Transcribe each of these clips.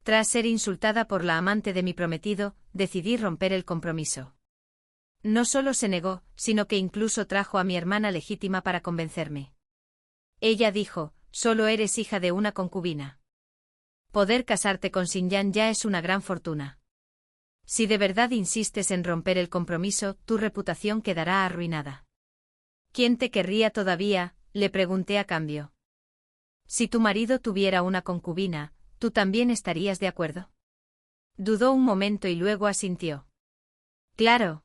Tras ser insultada por la amante de mi prometido, decidí romper el compromiso. No solo se negó, sino que incluso trajo a mi hermana legítima para convencerme. Ella dijo, solo eres hija de una concubina. Poder casarte con Xinyan ya es una gran fortuna. Si de verdad insistes en romper el compromiso, tu reputación quedará arruinada. ¿Quién te querría todavía?, le pregunté a cambio. Si tu marido tuviera una concubina, ¿tú también estarías de acuerdo? Dudó un momento y luego asintió. Claro.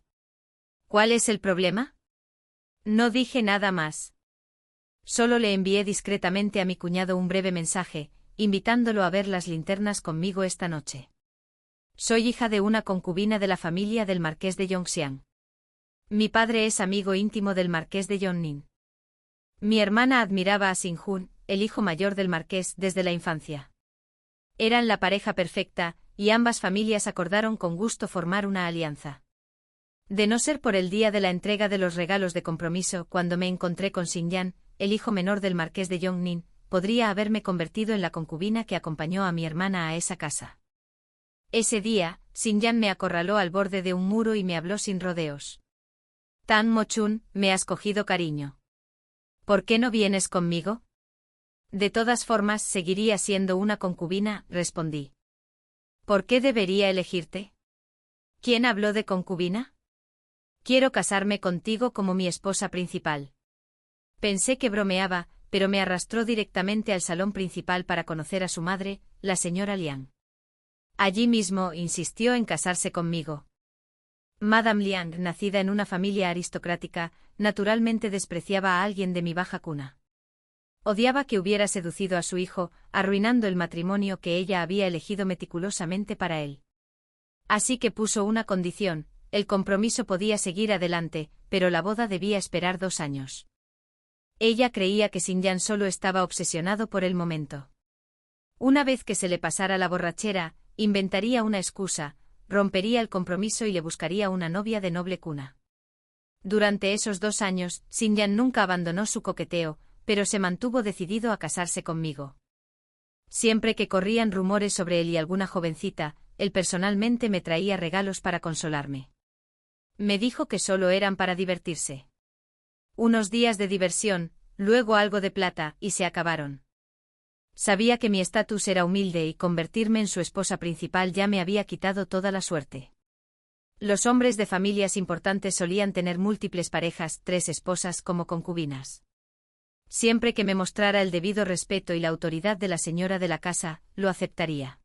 ¿Cuál es el problema? No dije nada más. Solo le envié discretamente a mi cuñado un breve mensaje, invitándolo a ver las linternas conmigo esta noche. Soy hija de una concubina de la familia del marqués de Yongxiang. Mi padre es amigo íntimo del marqués de Yongning. Mi hermana admiraba a Xinjun, el hijo mayor del marqués, desde la infancia. Eran la pareja perfecta, y ambas familias acordaron con gusto formar una alianza. De no ser por el día de la entrega de los regalos de compromiso, cuando me encontré con Xinyan, el hijo menor del marqués de Yongning, podría haberme convertido en la concubina que acompañó a mi hermana a esa casa. Ese día, Xinyan me acorraló al borde de un muro y me habló sin rodeos. Tan Mochun, me has cogido cariño. ¿Por qué no vienes conmigo? De todas formas, seguiría siendo una concubina, respondí. ¿Por qué debería elegirte? ¿Quién habló de concubina? Quiero casarme contigo como mi esposa principal. Pensé que bromeaba, pero me arrastró directamente al salón principal para conocer a su madre, la señora Liang. Allí mismo insistió en casarse conmigo. Madame Liang, nacida en una familia aristocrática, naturalmente despreciaba a alguien de mi baja cuna. Odiaba que hubiera seducido a su hijo, arruinando el matrimonio que ella había elegido meticulosamente para él. Así que puso una condición: el compromiso podía seguir adelante, pero la boda debía esperar 2 años. Ella creía que Xinyan solo estaba obsesionado por el momento. Una vez que se le pasara la borrachera, inventaría una excusa, rompería el compromiso y le buscaría una novia de noble cuna. Durante esos 2 años, Xinyan nunca abandonó su coqueteo, pero se mantuvo decidido a casarse conmigo. Siempre que corrían rumores sobre él y alguna jovencita, él personalmente me traía regalos para consolarme. Me dijo que solo eran para divertirse. Unos días de diversión, luego algo de plata, y se acabaron. Sabía que mi estatus era humilde y convertirme en su esposa principal ya me había quitado toda la suerte. Los hombres de familias importantes solían tener múltiples parejas, 3 esposas como concubinas. Siempre que me mostrara el debido respeto y la autoridad de la señora de la casa, lo aceptaría.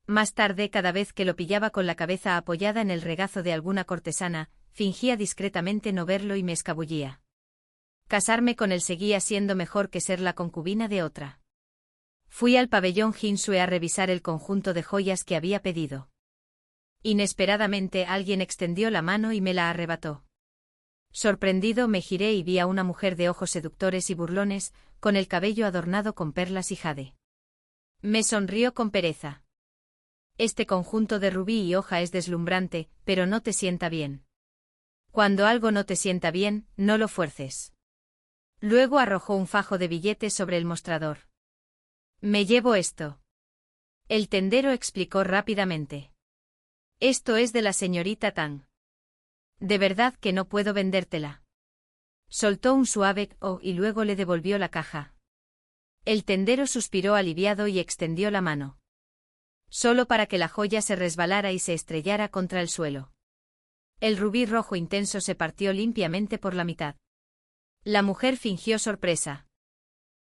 Más tarde, cada vez que lo pillaba con la cabeza apoyada en el regazo de alguna cortesana, fingía discretamente no verlo y me escabullía. Casarme con él seguía siendo mejor que ser la concubina de otra. Fui al pabellón Jinsue a revisar el conjunto de joyas que había pedido. Inesperadamente alguien extendió la mano y me la arrebató. Sorprendido me giré y vi a una mujer de ojos seductores y burlones, con el cabello adornado con perlas y jade. Me sonrió con pereza. Este conjunto de rubí y hoja es deslumbrante, pero no te sienta bien. Cuando algo no te sienta bien, no lo fuerces. Luego arrojó un fajo de billetes sobre el mostrador. Me llevo esto. El tendero explicó rápidamente. Esto es de la señorita Tang. De verdad que no puedo vendértela. Soltó un suave "oh" y luego le devolvió la caja. El tendero suspiró aliviado y extendió la mano. Solo para que la joya se resbalara y se estrellara contra el suelo. El rubí rojo intenso se partió limpiamente por la mitad. La mujer fingió sorpresa.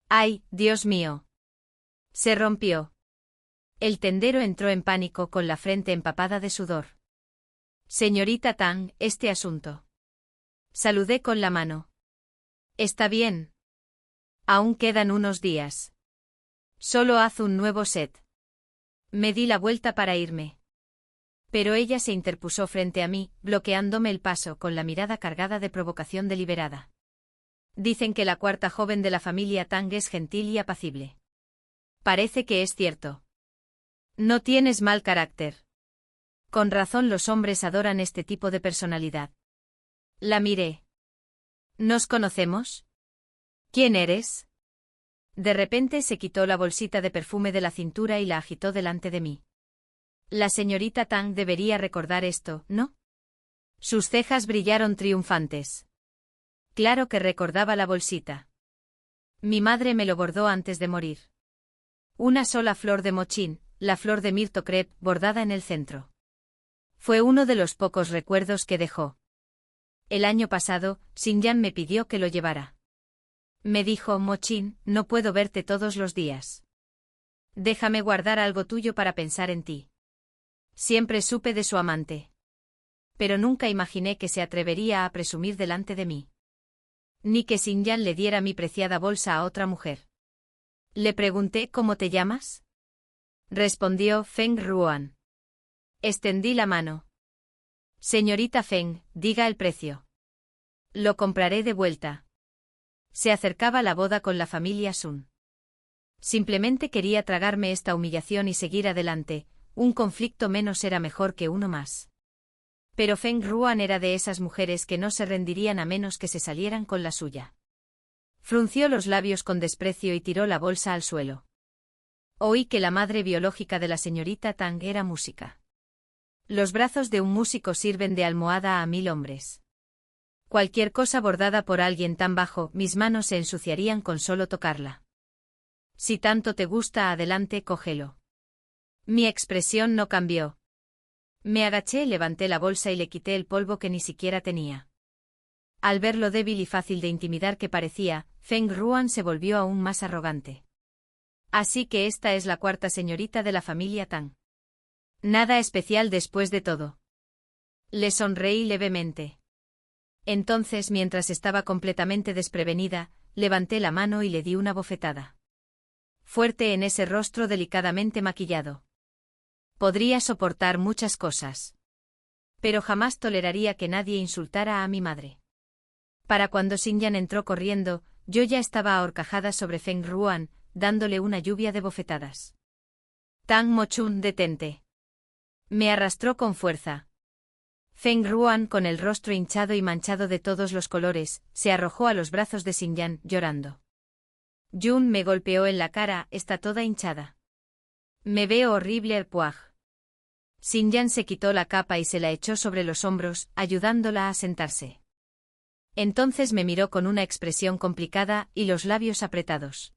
¡Ay, Dios mío! Se rompió. El tendero entró en pánico con la frente empapada de sudor. Señorita Tang, este asunto. Saludé con la mano. Está bien. Aún quedan unos días. Solo haz un nuevo set. Me di la vuelta para irme. Pero ella se interpuso frente a mí, bloqueándome el paso con la mirada cargada de provocación deliberada. Dicen que la 4ª joven de la familia Tang es gentil y apacible. Parece que es cierto. No tienes mal carácter. Con razón los hombres adoran este tipo de personalidad. La miré. ¿Nos conocemos? ¿Quién eres? De repente se quitó la bolsita de perfume de la cintura y la agitó delante de mí. La señorita Tang debería recordar esto, ¿no? Sus cejas brillaron triunfantes. Claro que recordaba la bolsita. Mi madre me lo bordó antes de morir. Una sola flor de mochín, la flor de mirto crepe, bordada en el centro. Fue uno de los pocos recuerdos que dejó. El año pasado, Xinyan me pidió que lo llevara. Me dijo, Mochín, no puedo verte todos los días. Déjame guardar algo tuyo para pensar en ti. Siempre supe de su amante. Pero nunca imaginé que se atrevería a presumir delante de mí. Ni que Xinyan le diera mi preciada bolsa a otra mujer. Le pregunté, ¿cómo te llamas? Respondió, Feng Ruan. Extendí la mano. Señorita Feng, diga el precio. Lo compraré de vuelta. Se acercaba la boda con la familia Sun. Simplemente quería tragarme esta humillación y seguir adelante, un conflicto menos era mejor que uno más. Pero Feng Ruan era de esas mujeres que no se rendirían a menos que se salieran con la suya. Frunció los labios con desprecio y tiró la bolsa al suelo. Oí que la madre biológica de la señorita Tang era música. Los brazos de un músico sirven de almohada a 1000 hombres. Cualquier cosa bordada por alguien tan bajo, mis manos se ensuciarían con solo tocarla. Si tanto te gusta, adelante, cógelo. Mi expresión no cambió. Me agaché, levanté la bolsa y le quité el polvo que ni siquiera tenía. Al ver lo débil y fácil de intimidar que parecía, Feng Ruan se volvió aún más arrogante. Así que esta es la cuarta señorita de la familia Tang. Nada especial después de todo. Le sonreí levemente. Entonces, mientras estaba completamente desprevenida, levanté la mano y le di una bofetada. Fuerte en ese rostro delicadamente maquillado. Podría soportar muchas cosas. Pero jamás toleraría que nadie insultara a mi madre. Para cuando Xinyan entró corriendo, yo ya estaba ahorcajada sobre Feng Ruan, dándole una lluvia de bofetadas. Tang Mochun, detente. Me arrastró con fuerza. Feng Ruan, con el rostro hinchado y manchado de todos los colores, se arrojó a los brazos de Xinyan, llorando. Yun me golpeó en la cara, está toda hinchada. Me veo horrible, Puaj. Xinyan se quitó la capa y se la echó sobre los hombros, ayudándola a sentarse. Entonces me miró con una expresión complicada y los labios apretados.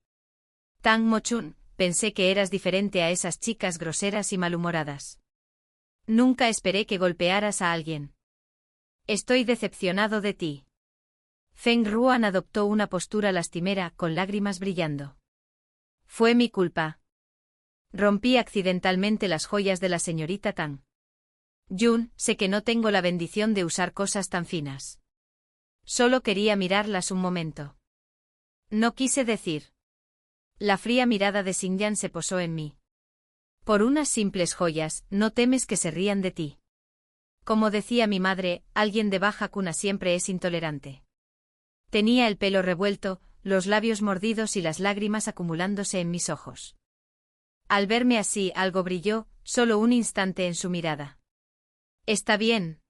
Tang Mochun, pensé que eras diferente a esas chicas groseras y malhumoradas. Nunca esperé que golpearas a alguien. Estoy decepcionado de ti. Feng Ruan adoptó una postura lastimera, con lágrimas brillando. Fue mi culpa. Rompí accidentalmente las joyas de la señorita Tang. Yun, sé que no tengo la bendición de usar cosas tan finas. Solo quería mirarlas un momento. No quise decir. La fría mirada de Xinyan se posó en mí. Por unas simples joyas, ¿no temes que se rían de ti? Como decía mi madre, alguien de baja cuna siempre es intolerante. Tenía el pelo revuelto, los labios mordidos y las lágrimas acumulándose en mis ojos. Al verme así, algo brilló, solo un instante en su mirada. Está bien.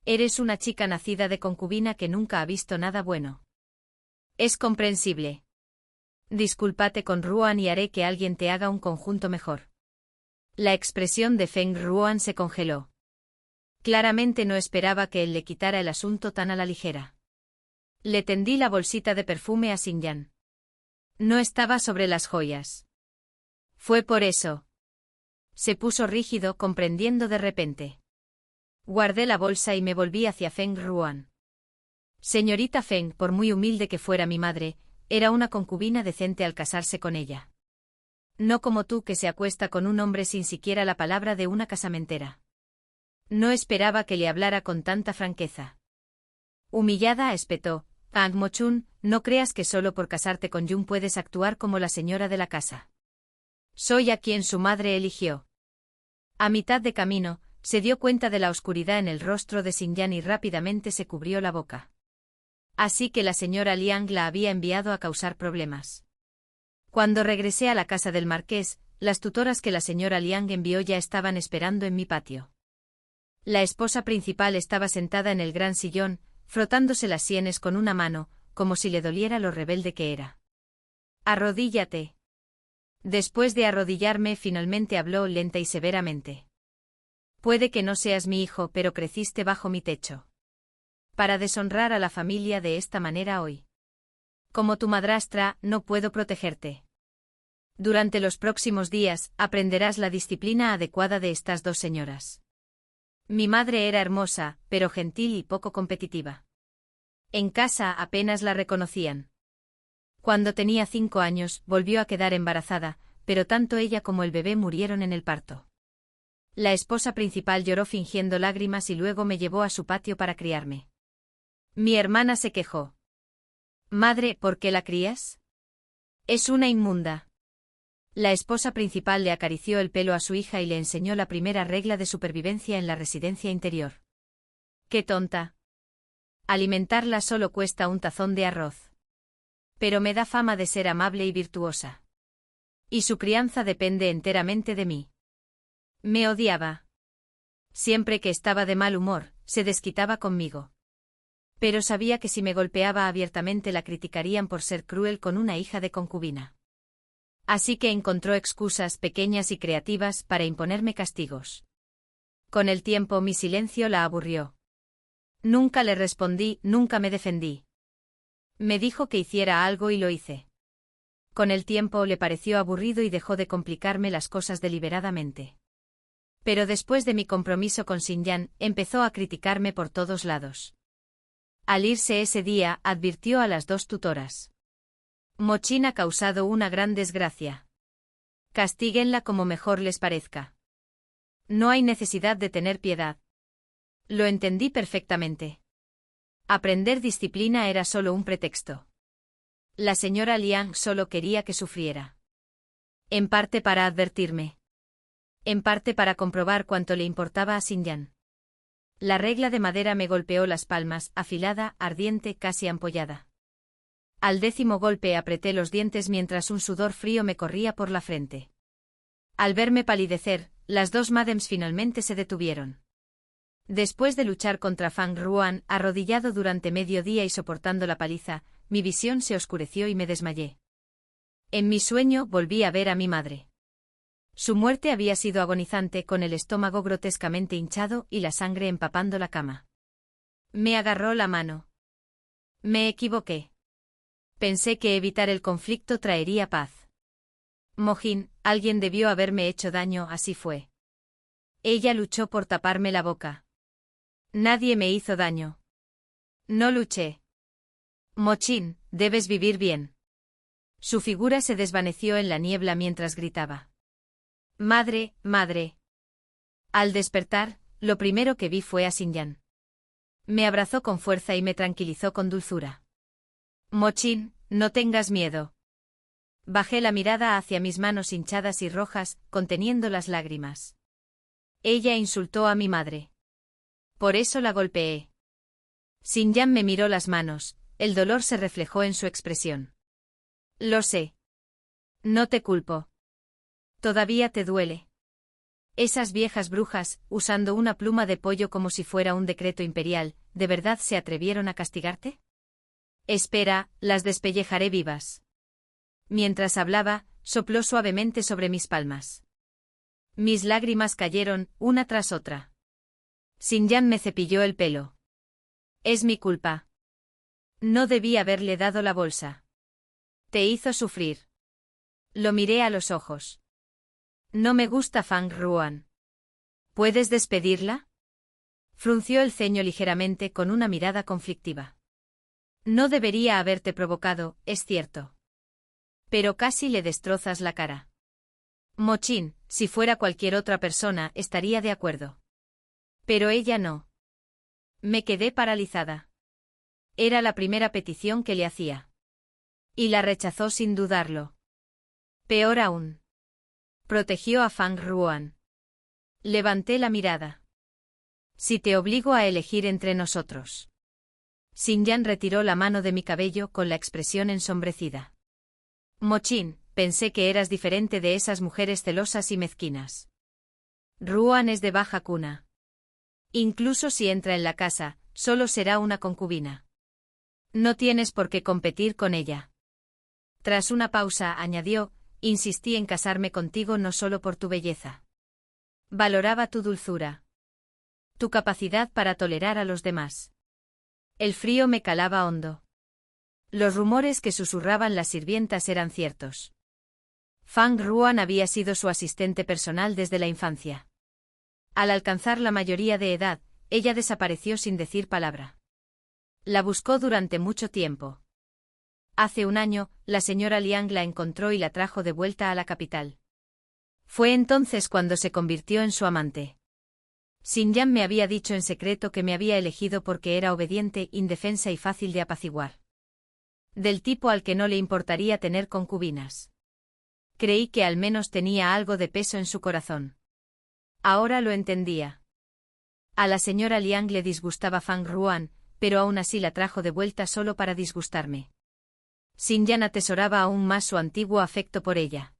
Eres una chica nacida de concubina que nunca ha visto nada bueno. Es comprensible. Discúlpate con Ruan y haré que alguien te haga un conjunto mejor. La expresión de Feng Ruan se congeló. Claramente no esperaba que él le quitara el asunto tan a la ligera. Le tendí la bolsita de perfume a Xinyan. No estaba sobre las joyas. Fue por eso. Se puso rígido, comprendiendo de repente. Guardé la bolsa y me volví hacia Feng Ruan. Señorita Feng, por muy humilde que fuera mi madre, era una concubina decente al casarse con ella. No como tú, que se acuesta con un hombre sin siquiera la palabra de una casamentera. No esperaba que le hablara con tanta franqueza. Humillada, espetó, Tang Mochun, no creas que solo por casarte con Yun puedes actuar como la señora de la casa. Soy a quien su madre eligió. A mitad de camino, se dio cuenta de la oscuridad en el rostro de Xinyan y rápidamente se cubrió la boca. Así que la señora Liang la había enviado a causar problemas. Cuando regresé a la casa del marqués, las tutoras que la señora Liang envió ya estaban esperando en mi patio. La esposa principal estaba sentada en el gran sillón, frotándose las sienes con una mano, como si le doliera lo rebelde que era. Arrodíllate. Después de arrodillarme, finalmente habló lenta y severamente. Puede que no seas mi hijo, pero creciste bajo mi techo. Para deshonrar a la familia de esta manera hoy. Como tu madrastra, no puedo protegerte. Durante los próximos días, aprenderás la disciplina adecuada de estas dos señoras. Mi madre era hermosa, pero gentil y poco competitiva. En casa apenas la reconocían. Cuando tenía 5 años, volvió a quedar embarazada, pero tanto ella como el bebé murieron en el parto. La esposa principal lloró fingiendo lágrimas y luego me llevó a su patio para criarme. Mi hermana se quejó. Madre, ¿por qué la crías? Es una inmunda. La esposa principal le acarició el pelo a su hija y le enseñó la primera regla de supervivencia en la residencia interior. ¡Qué tonta! Alimentarla solo cuesta un tazón de arroz. Pero me da fama de ser amable y virtuosa. Y su crianza depende enteramente de mí. Me odiaba. Siempre que estaba de mal humor, se desquitaba conmigo. Pero sabía que si me golpeaba abiertamente la criticarían por ser cruel con una hija de concubina. Así que encontró excusas pequeñas y creativas para imponerme castigos. Con el tiempo mi silencio la aburrió. Nunca le respondí, nunca me defendí. Me dijo que hiciera algo y lo hice. Con el tiempo le pareció aburrido y dejó de complicarme las cosas deliberadamente. Pero después de mi compromiso con Xinyan, empezó a criticarme por todos lados. Al irse ese día, advirtió a las 2 tutoras. Mo-Chin ha causado una gran desgracia. Castíguenla como mejor les parezca. No hay necesidad de tener piedad. Lo entendí perfectamente. Aprender disciplina era solo un pretexto. La señora Liang solo quería que sufriera. En parte para advertirme. En parte para comprobar cuánto le importaba a Xinyan. La regla de madera me golpeó las palmas, afilada, ardiente, casi ampollada. Al 10º golpe apreté los dientes mientras un sudor frío me corría por la frente. Al verme palidecer, las 2 mádems finalmente se detuvieron. Después de luchar contra Fang Ruan, arrodillado durante medio día y soportando la paliza, mi visión se oscureció y me desmayé. En mi sueño volví a ver a mi madre. Su muerte había sido agonizante, con el estómago grotescamente hinchado y la sangre empapando la cama. Me agarró la mano. Me equivoqué. Pensé que evitar el conflicto traería paz. Mo-Jin, alguien debió haberme hecho daño, así fue. Ella luchó por taparme la boca. Nadie me hizo daño. No luché. Mo-Chin, debes vivir bien. Su figura se desvaneció en la niebla mientras gritaba. Madre, madre. Al despertar, lo primero que vi fue a Xinyan. Me abrazó con fuerza y me tranquilizó con dulzura. Mo-Chin, no tengas miedo. Bajé la mirada hacia mis manos hinchadas y rojas, conteniendo las lágrimas. Ella insultó a mi madre. Por eso la golpeé. Xinyan me miró las manos, el dolor se reflejó en su expresión. Lo sé. No te culpo. Todavía te duele. Esas viejas brujas, usando una pluma de pollo como si fuera un decreto imperial, ¿de verdad se atrevieron a castigarte? Espera, las despellejaré vivas. Mientras hablaba, sopló suavemente sobre mis palmas. Mis lágrimas cayeron, una tras otra. Xinyan me cepilló el pelo. Es mi culpa. No debí haberle dado la bolsa. Te hizo sufrir. Lo miré a los ojos. No me gusta Fang Ruan. ¿Puedes despedirla? Frunció el ceño ligeramente con una mirada conflictiva. No debería haberte provocado, es cierto. Pero casi le destrozas la cara. Mo-Chin, si fuera cualquier otra persona, estaría de acuerdo. Pero ella no. Me quedé paralizada. Era la primera petición que le hacía. Y la rechazó sin dudarlo. Peor aún. Protegió a Fang Ruan. Levanté la mirada. Si te obligo a elegir entre nosotros. Xinyan retiró la mano de mi cabello con la expresión ensombrecida. Mo-Chin, pensé que eras diferente de esas mujeres celosas y mezquinas. Ruan es de baja cuna. Incluso si entra en la casa, solo será una concubina. No tienes por qué competir con ella. Tras una pausa, añadió, insistí en casarme contigo no solo por tu belleza. Valoraba tu dulzura. Tu capacidad para tolerar a los demás. El frío me calaba hondo. Los rumores que susurraban las sirvientas eran ciertos. Fang Ruan había sido su asistente personal desde la infancia. Al alcanzar la mayoría de edad, ella desapareció sin decir palabra. La buscó durante mucho tiempo. Hace un año, la señora Liang la encontró y la trajo de vuelta a la capital. Fue entonces cuando se convirtió en su amante. Xinyan me había dicho en secreto que me había elegido porque era obediente, indefensa y fácil de apaciguar. Del tipo al que no le importaría tener concubinas. Creí que al menos tenía algo de peso en su corazón. Ahora lo entendía. A la señora Liang le disgustaba Fang Ruan, pero aún así la trajo de vuelta solo para disgustarme. Xinyan atesoraba aún más su antiguo afecto por ella.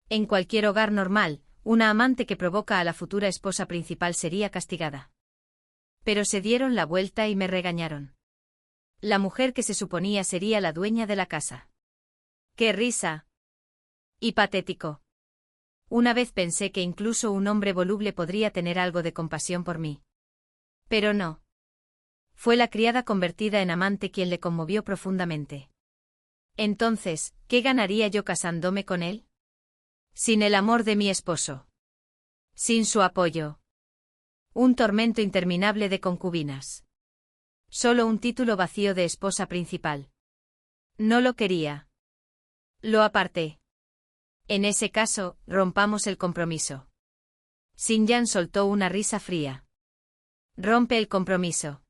En cualquier hogar normal, una amante que provoca a la futura esposa principal sería castigada. Pero se dieron la vuelta y me regañaron. La mujer que se suponía sería la dueña de la casa. ¡Qué risa! Y patético. Una vez pensé que incluso un hombre voluble podría tener algo de compasión por mí. Pero no. Fue la criada convertida en amante quien le conmovió profundamente. Entonces, ¿qué ganaría yo casándome con él? Sin el amor de mi esposo. Sin su apoyo. Un tormento interminable de concubinas. Solo un título vacío de esposa principal. No lo quería. Lo aparté. En ese caso, rompamos el compromiso. Xinyan soltó una risa fría. Rompe el compromiso.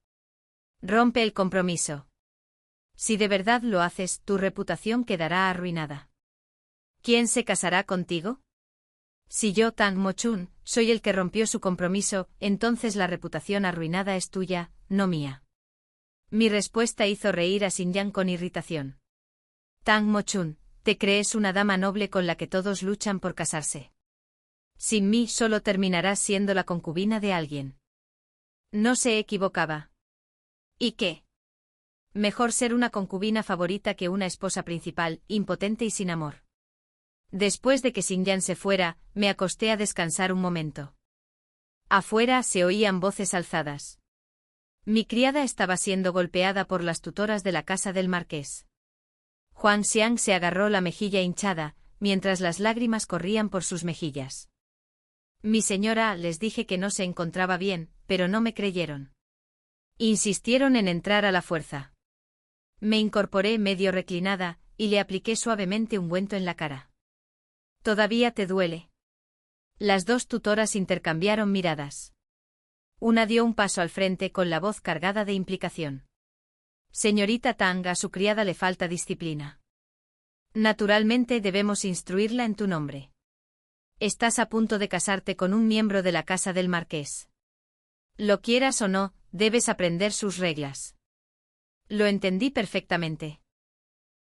Rompe el compromiso. Si de verdad lo haces, tu reputación quedará arruinada. ¿Quién se casará contigo? Si yo, Tang Mochun, soy el que rompió su compromiso, entonces la reputación arruinada es tuya, no mía. Mi respuesta hizo reír a Xinyan con irritación. Tang Mochun, te crees una dama noble con la que todos luchan por casarse. Sin mí solo terminarás siendo la concubina de alguien. No se equivocaba. ¿Y qué? Mejor ser una concubina favorita que una esposa principal, impotente y sin amor. Después de que Xinyan se fuera, me acosté a descansar un momento. Afuera se oían voces alzadas. Mi criada estaba siendo golpeada por las tutoras de la casa del marqués. Huang Xiang se agarró la mejilla hinchada, mientras las lágrimas corrían por sus mejillas. Mi señora, les dije que no se encontraba bien, pero no me creyeron. Insistieron en entrar a la fuerza. Me incorporé medio reclinada, y le apliqué suavemente ungüento en la cara. ¿Todavía te duele? Las dos tutoras intercambiaron miradas. Una dio un paso al frente con la voz cargada de implicación. Señorita Tang, a su criada le falta disciplina. Naturalmente debemos instruirla en tu nombre. Estás a punto de casarte con un miembro de la casa del marqués. Lo quieras o no, debes aprender sus reglas. Lo entendí perfectamente.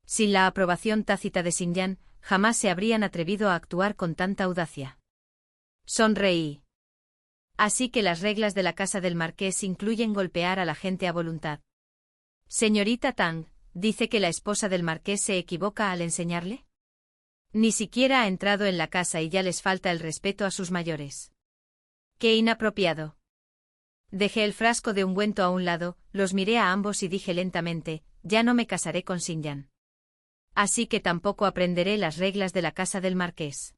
Sin la aprobación tácita de Xinyan, jamás se habrían atrevido a actuar con tanta audacia. Sonreí. Así que las reglas de la casa del marqués incluyen golpear a la gente a voluntad. Señorita Tang, ¿dice que la esposa del marqués se equivoca al enseñarle? Ni siquiera ha entrado en la casa y ya les falta el respeto a sus mayores. ¡Qué inapropiado! Dejé el frasco de ungüento a un lado, los miré a ambos y dije lentamente, ya no me casaré con Xinyan. Así que tampoco aprenderé las reglas de la casa del marqués.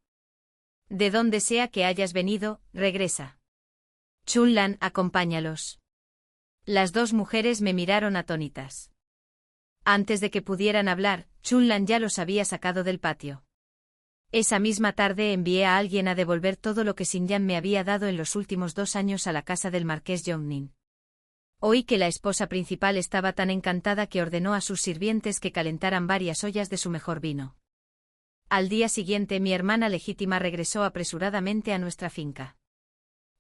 De donde sea que hayas venido, regresa. Chunlan, acompáñalos. Las dos mujeres me miraron atónitas. Antes de que pudieran hablar, Chunlan ya los había sacado del patio. Esa misma tarde envié a alguien a devolver todo lo que Xinyan me había dado en los últimos 2 años a la casa del marqués Yongnin. Oí que la esposa principal estaba tan encantada que ordenó a sus sirvientes que calentaran varias ollas de su mejor vino. Al día siguiente mi hermana legítima regresó apresuradamente a nuestra finca.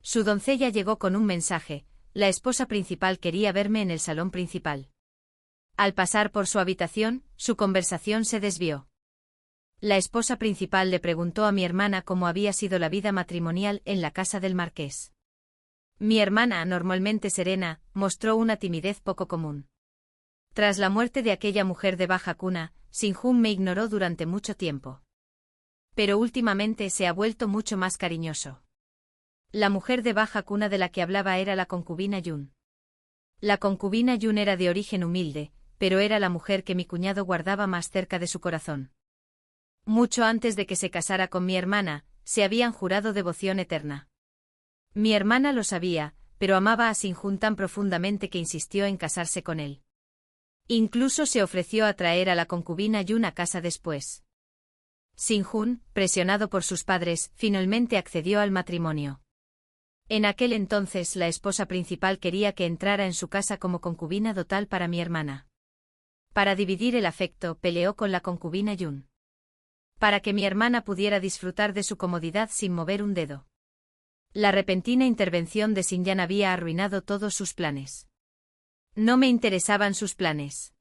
Su doncella llegó con un mensaje, la esposa principal quería verme en el salón principal. Al pasar por su habitación, su conversación se desvió. La esposa principal le preguntó a mi hermana cómo había sido la vida matrimonial en la casa del marqués. Mi hermana, normalmente serena, mostró una timidez poco común. Tras la muerte de aquella mujer de baja cuna, Sin-Hun me ignoró durante mucho tiempo. Pero últimamente se ha vuelto mucho más cariñoso. La mujer de baja cuna de la que hablaba era la concubina Yun. La concubina Yun era de origen humilde, pero era la mujer que mi cuñado guardaba más cerca de su corazón. Mucho antes de que se casara con mi hermana, se habían jurado devoción eterna. Mi hermana lo sabía, pero amaba a Sin-Hun tan profundamente que insistió en casarse con él. Incluso se ofreció a traer a la concubina Yun a casa después. Sin-Hun, presionado por sus padres, finalmente accedió al matrimonio. En aquel entonces la esposa principal quería que entrara en su casa como concubina dotal para mi hermana. Para dividir el afecto, peleó con la concubina Yun. Para que mi hermana pudiera disfrutar de su comodidad sin mover un dedo. La repentina intervención de Sin-Yan había arruinado todos sus planes. No me interesaban sus planes.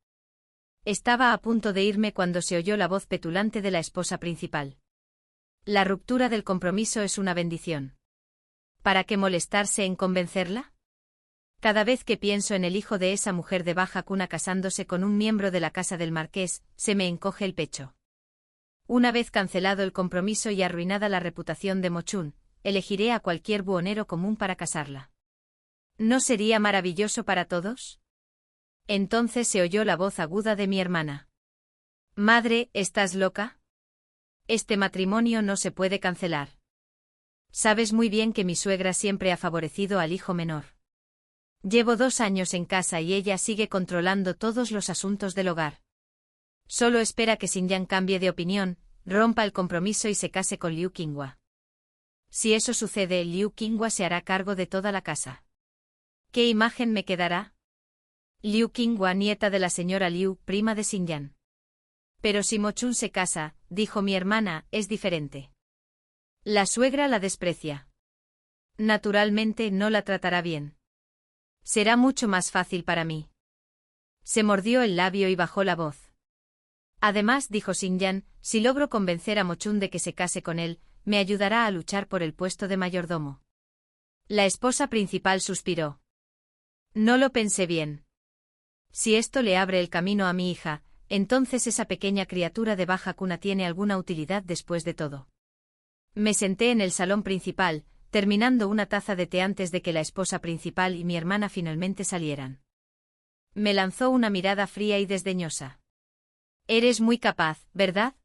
Estaba a punto de irme cuando se oyó la voz petulante de la esposa principal. La ruptura del compromiso es una bendición. ¿Para qué molestarse en convencerla? Cada vez que pienso en el hijo de esa mujer de baja cuna casándose con un miembro de la casa del marqués, se me encoge el pecho. Una vez cancelado el compromiso y arruinada la reputación de Mo-chun, elegiré a cualquier buhonero común para casarla. ¿No sería maravilloso para todos? Entonces se oyó la voz aguda de mi hermana. Madre, ¿estás loca? Este matrimonio no se puede cancelar. Sabes muy bien que mi suegra siempre ha favorecido al hijo menor. Llevo 2 años en casa y ella sigue controlando todos los asuntos del hogar. Solo espera que Sin-Yan cambie de opinión, rompa el compromiso y se case con Liu Qinghua. Si eso sucede, Liu Qinghua se hará cargo de toda la casa. ¿Qué imagen me quedará? Liu Qinghua, nieta de la señora Liu, prima de Sin-Yan. Pero si Mo-chun se casa, dijo mi hermana, es diferente. La suegra la desprecia. Naturalmente no la tratará bien. Será mucho más fácil para mí. Se mordió el labio y bajó la voz. Además, dijo Sin-Yan, si logro convencer a Mo-chun de que se case con él, me ayudará a luchar por el puesto de mayordomo. La esposa principal suspiró. No lo pensé bien. Si esto le abre el camino a mi hija, entonces esa pequeña criatura de baja cuna tiene alguna utilidad después de todo. Me senté en el salón principal, terminando una taza de té antes de que la esposa principal y mi hermana finalmente salieran. Me lanzó una mirada fría y desdeñosa. Eres muy capaz, ¿verdad?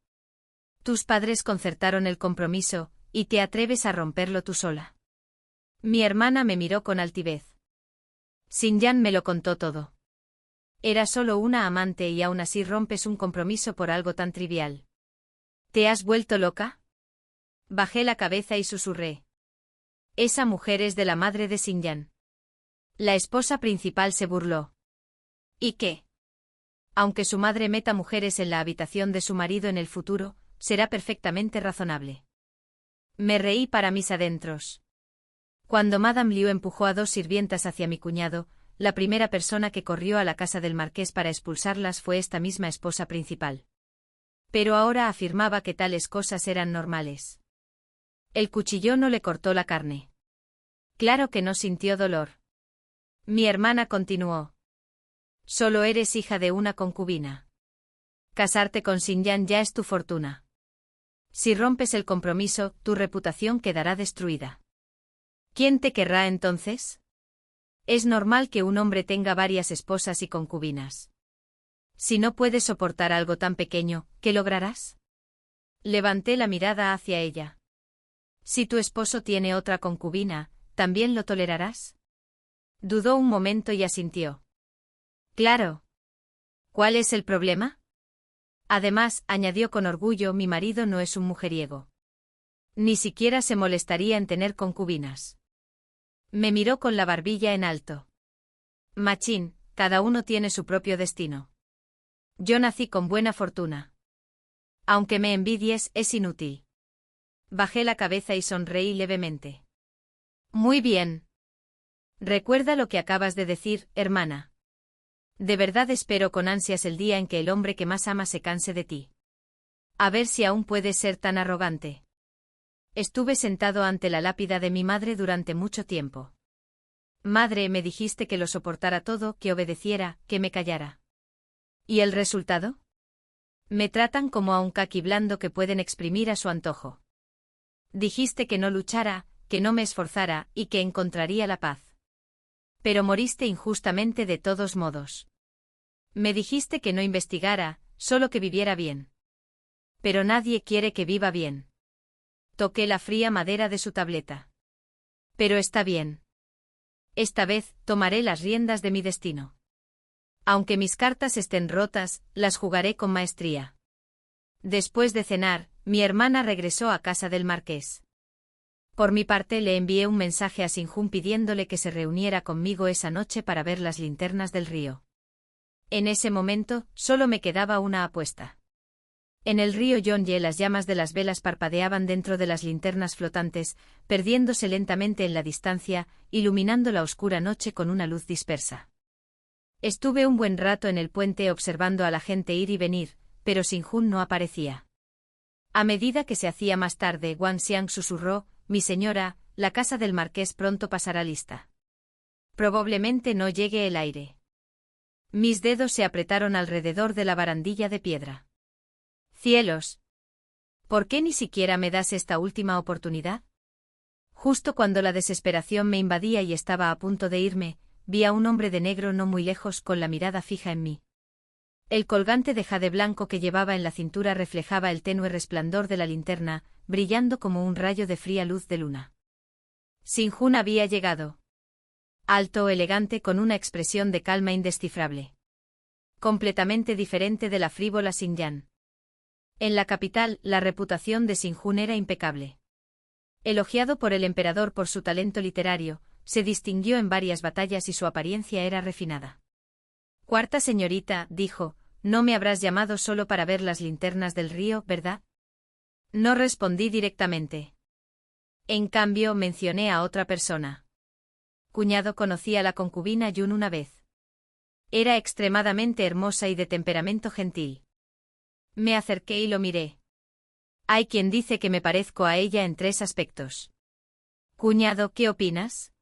Tus padres concertaron el compromiso, y te atreves a romperlo tú sola. Mi hermana me miró con altivez. Sin-Yan me lo contó todo. Era solo una amante y aún así rompes un compromiso por algo tan trivial. ¿Te has vuelto loca? Bajé la cabeza y susurré. Esa mujer es de la madre de Sin-Yan. La esposa principal se burló. ¿Y qué? Aunque su madre meta mujeres en la habitación de su marido en el futuro, será perfectamente razonable. Me reí para mis adentros. Cuando Madame Liu empujó a 2 sirvientas hacia mi cuñado, la primera persona que corrió a la casa del marqués para expulsarlas fue esta misma esposa principal. Pero ahora afirmaba que tales cosas eran normales. El cuchillo no le cortó la carne. Claro que no sintió dolor. Mi hermana continuó. Solo eres hija de una concubina. Casarte con Sin-Yan ya es tu fortuna. Si rompes el compromiso, tu reputación quedará destruida. ¿Quién te querrá entonces? Es normal que un hombre tenga varias esposas y concubinas. Si no puedes soportar algo tan pequeño, ¿qué lograrás? Levanté la mirada hacia ella. Si tu esposo tiene otra concubina, ¿también lo tolerarás? Dudó un momento y asintió. Claro. ¿Cuál es el problema? Además, añadió con orgullo, mi marido no es un mujeriego. Ni siquiera se molestaría en tener concubinas. Me miró con la barbilla en alto. Machín, cada uno tiene su propio destino. Yo nací con buena fortuna. Aunque me envidies, es inútil. Bajé la cabeza y sonreí levemente. Muy bien. Recuerda lo que acabas de decir, hermana. De verdad espero con ansias el día en que el hombre que más ama se canse de ti. A ver si aún puedes ser tan arrogante. Estuve sentado ante la lápida de mi madre durante mucho tiempo. Madre, me dijiste que lo soportara todo, que obedeciera, que me callara. ¿Y el resultado? Me tratan como a un caqui blando que pueden exprimir a su antojo. Dijiste que no luchara, que no me esforzara y que encontraría la paz. Pero moriste injustamente de todos modos. Me dijiste que no investigara, solo que viviera bien. Pero nadie quiere que viva bien. Toqué la fría madera de su tableta. Pero está bien. Esta vez, tomaré las riendas de mi destino. Aunque mis cartas estén rotas, las jugaré con maestría. Después de cenar, mi hermana regresó a casa del marqués. Por mi parte le envié un mensaje a Sinjún pidiéndole que se reuniera conmigo esa noche para ver las linternas del río. En ese momento, solo me quedaba una apuesta. En el río Yonye las llamas de las velas parpadeaban dentro de las linternas flotantes, perdiéndose lentamente en la distancia, iluminando la oscura noche con una luz dispersa. Estuve un buen rato en el puente observando a la gente ir y venir, pero Sinjún no aparecía. A medida que se hacía más tarde, Wang Xiang susurró: «Mi señora, la casa del marqués pronto pasará lista. Probablemente no llegue el aire». Mis dedos se apretaron alrededor de la barandilla de piedra. «Cielos. ¿Por qué ni siquiera me das esta última oportunidad?» Justo cuando la desesperación me invadía y estaba a punto de irme, vi a un hombre de negro no muy lejos con la mirada fija en mí. El colgante de jade blanco que llevaba en la cintura reflejaba el tenue resplandor de la linterna, brillando como un rayo de fría luz de luna. Sinjún había llegado. Alto, elegante, con una expresión de calma indescifrable. Completamente diferente de la frívola Xinyan. En la capital, la reputación de Sinjún era impecable. Elogiado por el emperador por su talento literario, se distinguió en varias batallas y su apariencia era refinada. «Cuarta señorita», dijo, «no me habrás llamado solo para ver las linternas del río, ¿verdad?» No respondí directamente. En cambio, mencioné a otra persona. Cuñado, conocí a la concubina Yun una vez. Era extremadamente hermosa y de temperamento gentil. Me acerqué y lo miré. Hay quien dice que me parezco a ella en 3 aspectos. Cuñado, ¿qué opinas?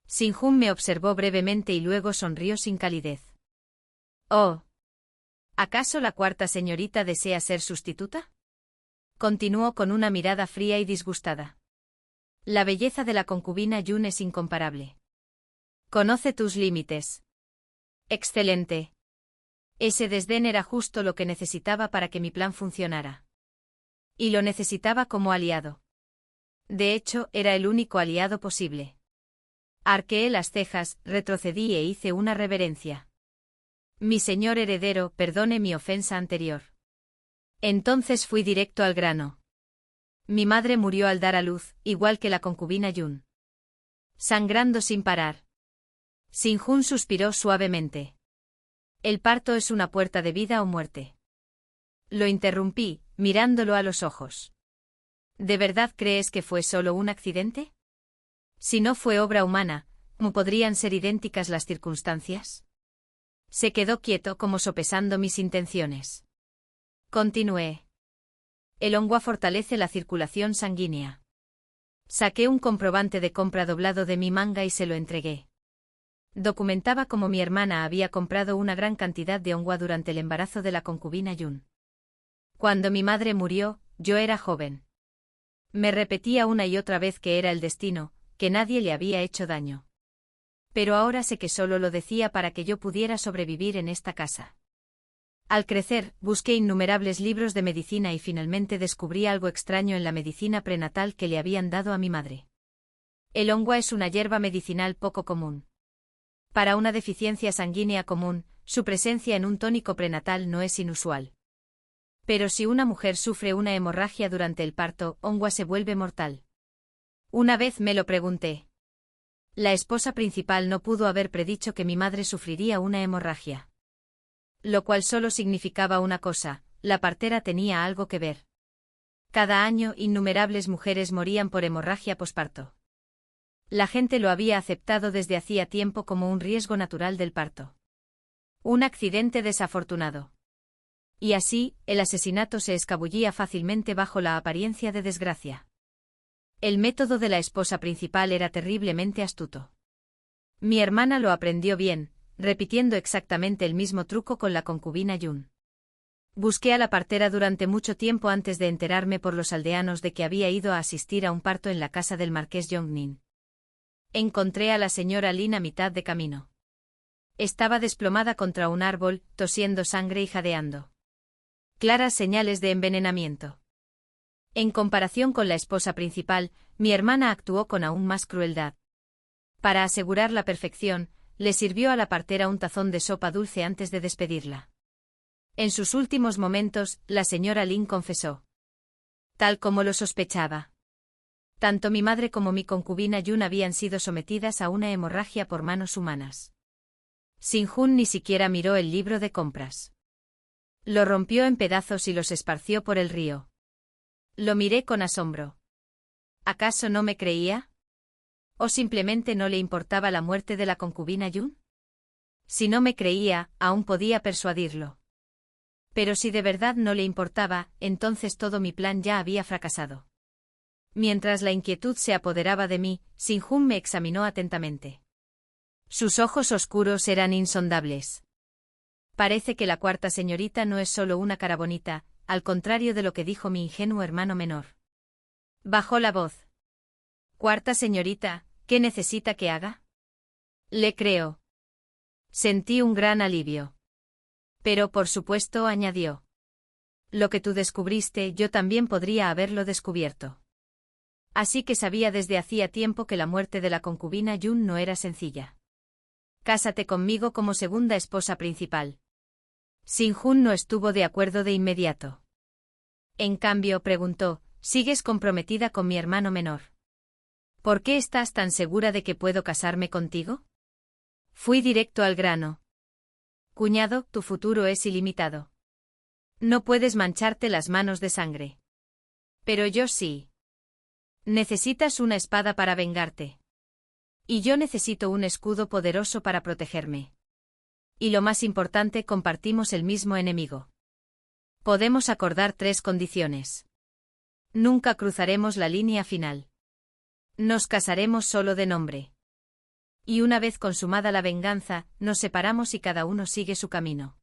Sinjún me observó brevemente y luego sonrió sin calidez. Oh. ¿Acaso la cuarta señorita desea ser sustituta? Continuó con una mirada fría y disgustada. La belleza de la concubina Yun es incomparable. Conoce tus límites. Excelente. Ese desdén era justo lo que necesitaba para que mi plan funcionara. Y lo necesitaba como aliado. De hecho, era el único aliado posible. Arqueé las cejas, retrocedí e hice una reverencia. Mi señor heredero, perdone mi ofensa anterior. Entonces fui directo al grano. Mi madre murió al dar a luz, igual que la concubina Yun. Sangrando sin parar. Sinjún suspiró suavemente. El parto es una puerta de vida o muerte. Lo interrumpí, mirándolo a los ojos. ¿De verdad crees que fue solo un accidente? Si no fue obra humana, ¿cómo podrían ser idénticas las circunstancias? Se quedó quieto como sopesando mis intenciones. Continué. El hongua fortalece la circulación sanguínea. Saqué un comprobante de compra doblado de mi manga y se lo entregué. Documentaba cómo mi hermana había comprado una gran cantidad de hongua durante el embarazo de la concubina Yun. Cuando mi madre murió, yo era joven. Me repetía una y otra vez que era el destino, que nadie le había hecho daño. Pero ahora sé que solo lo decía para que yo pudiera sobrevivir en esta casa. Al crecer, busqué innumerables libros de medicina y finalmente descubrí algo extraño en la medicina prenatal que le habían dado a mi madre. El hongua es una hierba medicinal poco común. Para una deficiencia sanguínea común, su presencia en un tónico prenatal no es inusual. Pero si una mujer sufre una hemorragia durante el parto, hongua se vuelve mortal. Una vez me lo pregunté. La esposa principal no pudo haber predicho que mi madre sufriría una hemorragia. Lo cual solo significaba una cosa: la partera tenía algo que ver. Cada año, innumerables mujeres morían por hemorragia posparto. La gente lo había aceptado desde hacía tiempo como un riesgo natural del parto. Un accidente desafortunado. Y así, el asesinato se escabullía fácilmente bajo la apariencia de desgracia. El método de la esposa principal era terriblemente astuto. Mi hermana lo aprendió bien, repitiendo exactamente el mismo truco con la concubina Yun. Busqué a la partera durante mucho tiempo antes de enterarme por los aldeanos de que había ido a asistir a un parto en la casa del marqués Yongnin. Encontré a la señora Lin a mitad de camino. Estaba desplomada contra un árbol, tosiendo sangre y jadeando. Claras señales de envenenamiento. En comparación con la esposa principal, mi hermana actuó con aún más crueldad. Para asegurar la perfección, le sirvió a la partera un tazón de sopa dulce antes de despedirla. En sus últimos momentos, la señora Lin confesó. Tal como lo sospechaba. Tanto mi madre como mi concubina Yun habían sido sometidas a una hemorragia por manos humanas. Sin-Hun ni siquiera miró el libro de compras. Lo rompió en pedazos y los esparció por el río. Lo miré con asombro. ¿Acaso no me creía? ¿O simplemente no le importaba la muerte de la concubina Yun? Si no me creía, aún podía persuadirlo. Pero si de verdad no le importaba, entonces todo mi plan ya había fracasado. Mientras la inquietud se apoderaba de mí, Sin-Hun me examinó atentamente. Sus ojos oscuros eran insondables. Parece que la cuarta señorita no es solo una cara bonita, al contrario de lo que dijo mi ingenuo hermano menor. Bajó la voz. Cuarta señorita, ¿qué necesita que haga? Le creo. Sentí un gran alivio. Pero por supuesto, añadió. Lo que tú descubriste, yo también podría haberlo descubierto. Así que sabía desde hacía tiempo que la muerte de la concubina Yun no era sencilla. Cásate conmigo como segunda esposa principal. Sin-Hun no estuvo de acuerdo de inmediato. En cambio, preguntó, ¿sigues comprometida con mi hermano menor? ¿Por qué estás tan segura de que puedo casarme contigo? Fui directo al grano. Cuñado, tu futuro es ilimitado. No puedes mancharte las manos de sangre. Pero yo sí. Necesitas una espada para vengarte. Y yo necesito un escudo poderoso para protegerme. Y lo más importante, compartimos el mismo enemigo. Podemos acordar 3 condiciones. Nunca cruzaremos la línea final. Nos casaremos solo de nombre. Y una vez consumada la venganza, nos separamos y cada uno sigue su camino.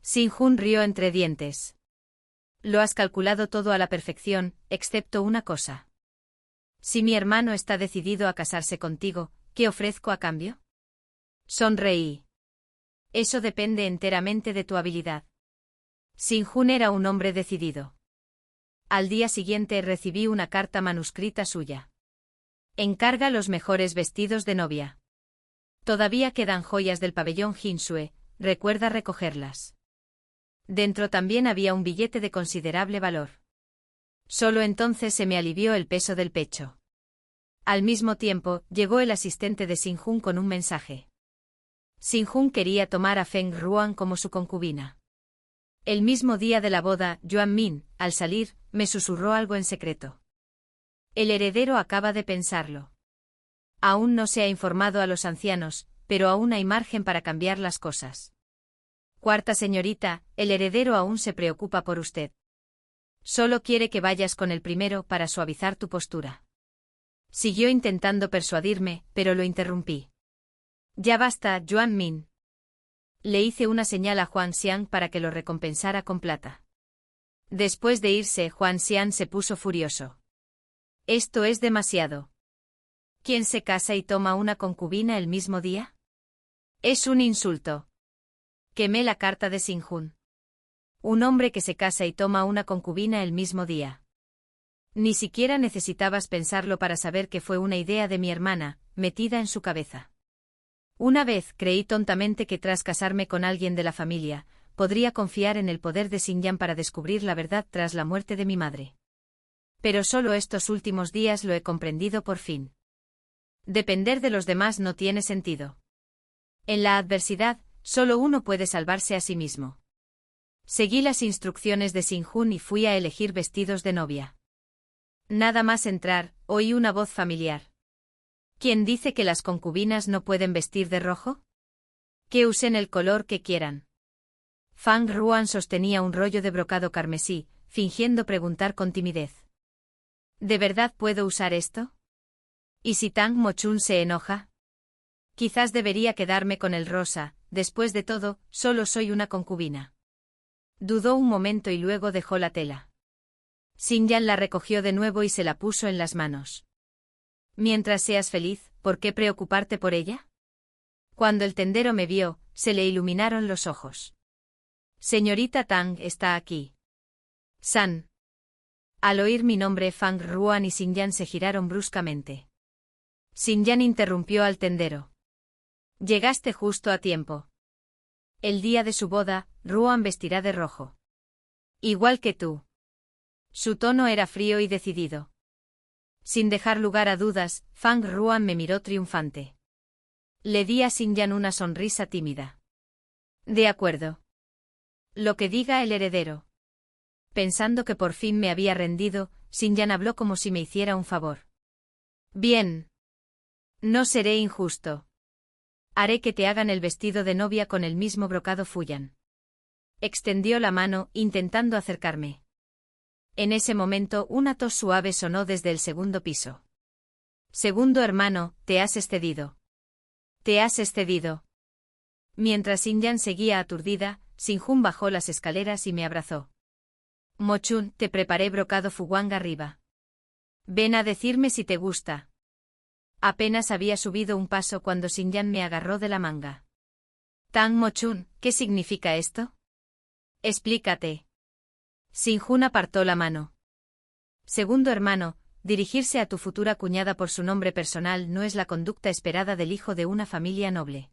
Sin-Hun rió entre dientes. Lo has calculado todo a la perfección, excepto una cosa. Si mi hermano está decidido a casarse contigo, ¿qué ofrezco a cambio? Sonreí. Eso depende enteramente de tu habilidad. Sin-Hun era un hombre decidido. Al día siguiente recibí una carta manuscrita suya. Encarga los mejores vestidos de novia. Todavía quedan joyas del pabellón Jinsue, recuerda recogerlas. Dentro también había un billete de considerable valor. Solo entonces se me alivió el peso del pecho. Al mismo tiempo, llegó el asistente de Sin-Hun con un mensaje. Sin-Hun quería tomar a Feng Ruan como su concubina. El mismo día de la boda, Yuan Min, al salir, me susurró algo en secreto. El heredero acaba de pensarlo. Aún no se ha informado a los ancianos, pero aún hay margen para cambiar las cosas. Cuarta señorita, el heredero aún se preocupa por usted. Solo quiere que vayas con el primero para suavizar tu postura. Siguió intentando persuadirme, pero lo interrumpí. Ya basta, Yuan Min. Le hice una señal a Huang Xiang para que lo recompensara con plata. Después de irse, Huang Xiang se puso furioso. Esto es demasiado. ¿Quién se casa y toma una concubina el mismo día? Es un insulto. Quemé la carta de Sin-Hun. Un hombre que se casa y toma una concubina el mismo día. Ni siquiera necesitabas pensarlo para saber que fue una idea de mi hermana, metida en su cabeza. Una vez creí tontamente que tras casarme con alguien de la familia, podría confiar en el poder de Xinjiang para descubrir la verdad tras la muerte de mi madre. Pero solo estos últimos días lo he comprendido por fin. Depender de los demás no tiene sentido. En la adversidad, solo uno puede salvarse a sí mismo. Seguí las instrucciones de Sin-Hun y fui a elegir vestidos de novia. Nada más entrar, oí una voz familiar. ¿Quién dice que las concubinas no pueden vestir de rojo? Que usen el color que quieran. Fang Ruan sostenía un rollo de brocado carmesí, fingiendo preguntar con timidez. ¿De verdad puedo usar esto? ¿Y si Tang Mochun se enoja? Quizás debería quedarme con el rosa, después de todo, solo soy una concubina. Dudó un momento y luego dejó la tela. Xinyan la recogió de nuevo y se la puso en las manos. Mientras seas feliz, ¿por qué preocuparte por ella? Cuando el tendero me vio, se le iluminaron los ojos. Señorita Tang está aquí. San. Al oír mi nombre, Fang Ruan y Xinyan se giraron bruscamente. Xinyan interrumpió al tendero. Llegaste justo a tiempo. El día de su boda, Ruan vestirá de rojo. Igual que tú. Su tono era frío y decidido. Sin dejar lugar a dudas, Fang Ruan me miró triunfante. Le di a Xinyan una sonrisa tímida. De acuerdo. Lo que diga el heredero. Pensando que por fin me había rendido, Xinyan habló como si me hiciera un favor. Bien. No seré injusto. Haré que te hagan el vestido de novia con el mismo brocado Fuyan. Extendió la mano, intentando acercarme. En ese momento una tos suave sonó desde el segundo piso. Segundo hermano, te has excedido. Te has excedido. Mientras Xinyan seguía aturdida, Xinjun bajó las escaleras y me abrazó. Mochun, te preparé brocado Fuguang arriba. Ven a decirme si te gusta. Apenas había subido un paso cuando Xinyan me agarró de la manga. Tang Mochun, ¿qué significa esto? Explícate. Xinjun apartó la mano. Segundo hermano, dirigirse a tu futura cuñada por su nombre personal no es la conducta esperada del hijo de una familia noble.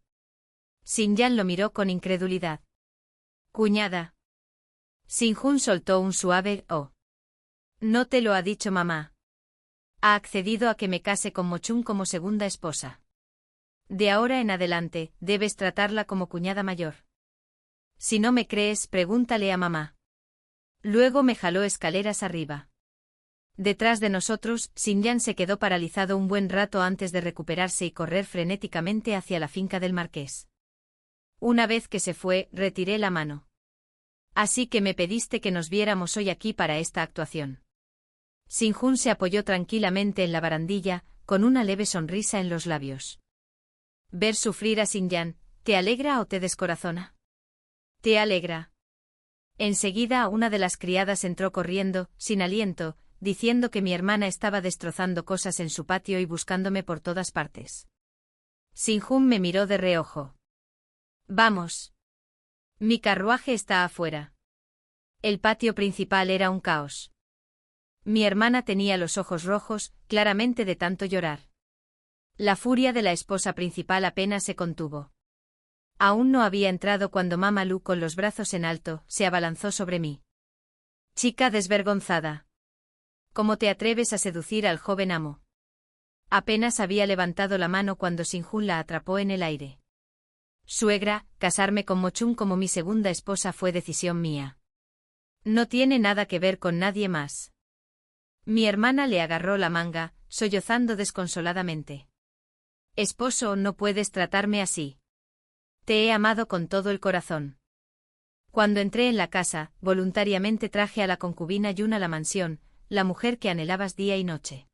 Xinyan lo miró con incredulidad. Cuñada. Xinjun soltó un suave oh. No te lo ha dicho mamá. Ha accedido a que me case con Mochun como segunda esposa. De ahora en adelante, debes tratarla como cuñada mayor. Si no me crees, pregúntale a mamá. Luego me jaló escaleras arriba. Detrás de nosotros, Xinyan se quedó paralizado un buen rato antes de recuperarse y correr frenéticamente hacia la finca del marqués. Una vez que se fue, retiré la mano. Así que me pediste que nos viéramos hoy aquí para esta actuación. Xinjun se apoyó tranquilamente en la barandilla, con una leve sonrisa en los labios. Ver sufrir a Xinyan, ¿te alegra o te descorazona? Te alegra. Enseguida una de las criadas entró corriendo, sin aliento, diciendo que mi hermana estaba destrozando cosas en su patio y buscándome por todas partes. Xinjun me miró de reojo. Vamos. Mi carruaje está afuera. El patio principal era un caos. Mi hermana tenía los ojos rojos, claramente de tanto llorar. La furia de la esposa principal apenas se contuvo. Aún no había entrado cuando Mama Lu, con los brazos en alto, se abalanzó sobre mí. Chica desvergonzada. ¿Cómo te atreves a seducir al joven amo? Apenas había levantado la mano cuando Xinjun la atrapó en el aire. Suegra, casarme con Mochun como mi segunda esposa fue decisión mía. No tiene nada que ver con nadie más. Mi hermana le agarró la manga, sollozando desconsoladamente. Esposo, no puedes tratarme así. Te he amado con todo el corazón. Cuando entré en la casa, voluntariamente traje a la concubina Yun a la mansión, la mujer que anhelabas día y noche.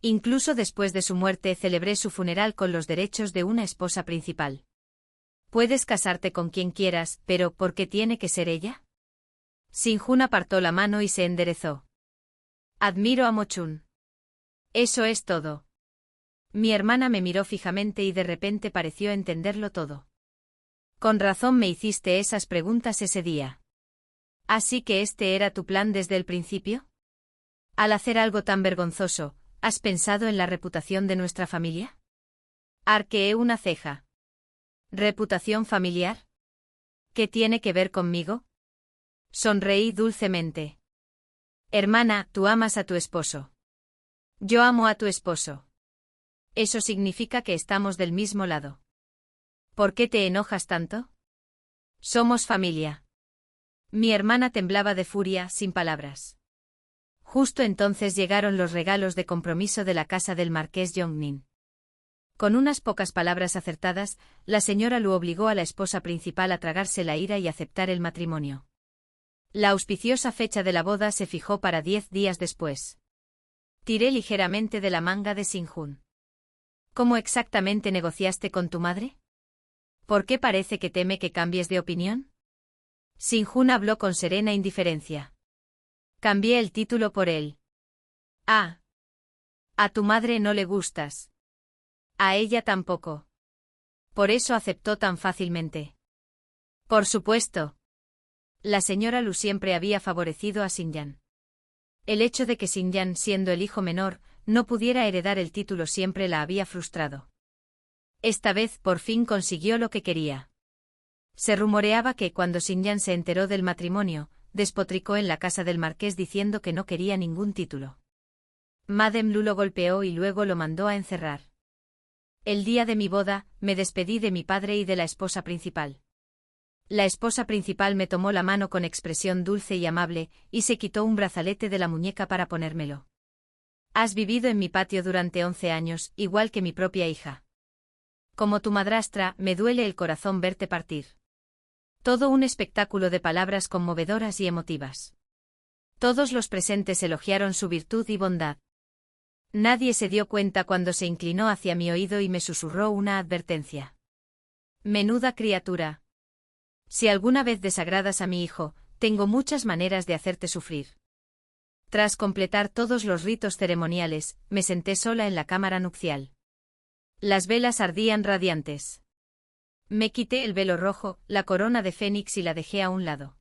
Incluso después de su muerte celebré su funeral con los derechos de una esposa principal. Puedes casarte con quien quieras, pero ¿por qué tiene que ser ella? Xinjun apartó la mano y se enderezó. Admiro a Mochun. Eso es todo. Mi hermana me miró fijamente y de repente pareció entenderlo todo. Con razón me hiciste esas preguntas ese día. ¿Así que este era tu plan desde el principio? Al hacer algo tan vergonzoso, ¿has pensado en la reputación de nuestra familia? Arqueé una ceja. ¿Reputación familiar? ¿Qué tiene que ver conmigo? Sonreí dulcemente. Hermana, tú amas a tu esposo. Yo amo a tu esposo. Eso significa que estamos del mismo lado. ¿Por qué te enojas tanto? Somos familia. Mi hermana temblaba de furia, sin palabras. Justo entonces llegaron los regalos de compromiso de la casa del marqués Yongnin. Con unas pocas palabras acertadas, la señora Lu obligó a la esposa principal a tragarse la ira y aceptar el matrimonio. La auspiciosa fecha de la boda se fijó para 10 días después. Tiré ligeramente de la manga de Xinjun. ¿Cómo exactamente negociaste con tu madre? ¿Por qué parece que teme que cambies de opinión? Sin-Hun habló con serena indiferencia. Cambié el título por él. Ah. A tu madre no le gustas. A ella tampoco. Por eso aceptó tan fácilmente. Por supuesto. La señora Lu siempre había favorecido a Xinyan. El hecho de que Xinyan, siendo el hijo menor, no pudiera heredar el título siempre la había frustrado. Esta vez por fin consiguió lo que quería. Se rumoreaba que cuando Xinyan se enteró del matrimonio, despotricó en la casa del marqués diciendo que no quería ningún título. Madame Lu lo golpeó y luego lo mandó a encerrar. El día de mi boda, me despedí de mi padre y de la esposa principal. La esposa principal me tomó la mano con expresión dulce y amable, y se quitó un brazalete de la muñeca para ponérmelo. Has vivido en mi patio durante 11 años, igual que mi propia hija. Como tu madrastra, me duele el corazón verte partir. Todo un espectáculo de palabras conmovedoras y emotivas. Todos los presentes elogiaron su virtud y bondad. Nadie se dio cuenta cuando se inclinó hacia mi oído y me susurró una advertencia. Menuda criatura. Si alguna vez desagradas a mi hijo, tengo muchas maneras de hacerte sufrir. Tras completar todos los ritos ceremoniales, me senté sola en la cámara nupcial. Las velas ardían radiantes. Me quité el velo rojo, la corona de fénix y la dejé a un lado.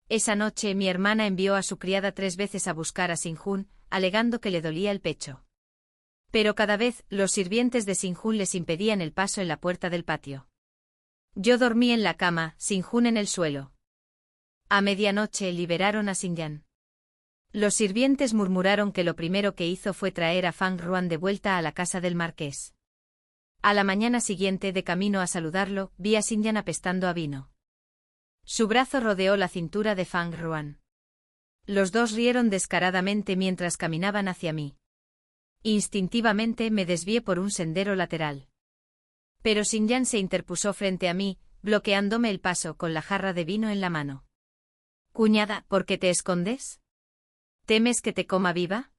Esa noche mi hermana envió a su criada 3 veces a buscar a Sin-Hun, alegando que le dolía el pecho. Pero cada vez, los sirvientes de Sin-Hun les impedían el paso en la puerta del patio. Yo dormí en la cama, Sin-Hun en el suelo. A medianoche liberaron a Xinyan. Los sirvientes murmuraron que lo primero que hizo fue traer a Fang Ruan de vuelta a la casa del marqués. A la mañana siguiente, de camino a saludarlo, vi a Xinyan apestando a vino. Su brazo rodeó la cintura de Fang Ruan. Los dos rieron descaradamente mientras caminaban hacia mí. Instintivamente me desvié por un sendero lateral. Pero Xinyan se interpuso frente a mí, bloqueándome el paso con la jarra de vino en la mano. Cuñada, ¿por qué te escondes? ¿Temes que te coma viva?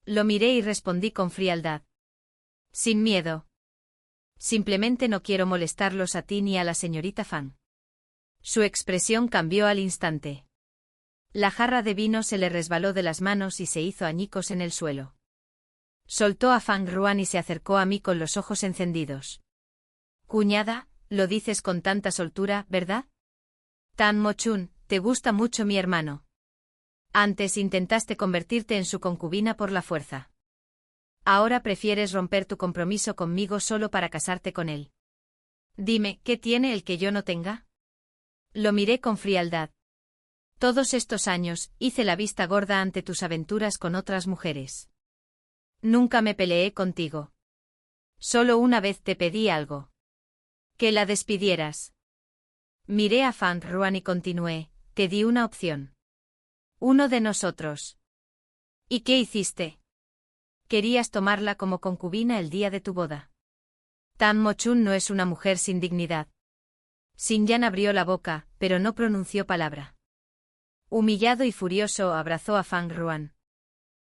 Lo miré y respondí con frialdad. Sin miedo. Simplemente no quiero molestarlos a ti ni a la señorita Fang. Su expresión cambió al instante. La jarra de vino se le resbaló de las manos y se hizo añicos en el suelo. Soltó a Fang Ruan y se acercó a mí con los ojos encendidos. Cuñada, lo dices con tanta soltura, ¿verdad? Tan Mo-chun, te gusta mucho mi hermano. Antes intentaste convertirte en su concubina por la fuerza. Ahora prefieres romper tu compromiso conmigo solo para casarte con él. Dime, ¿qué tiene el que yo no tenga? Lo miré con frialdad. Todos estos años, hice la vista gorda ante tus aventuras con otras mujeres. Nunca me peleé contigo. Solo una vez te pedí algo. Que la despidieras. Miré a Fang Ruan y continué, te di una opción. Uno de nosotros. ¿Y qué hiciste? Querías tomarla como concubina el día de tu boda. Tan Mo-chun no es una mujer sin dignidad. Xinyan abrió la boca, pero no pronunció palabra. Humillado y furioso, abrazó a Fang Ruan.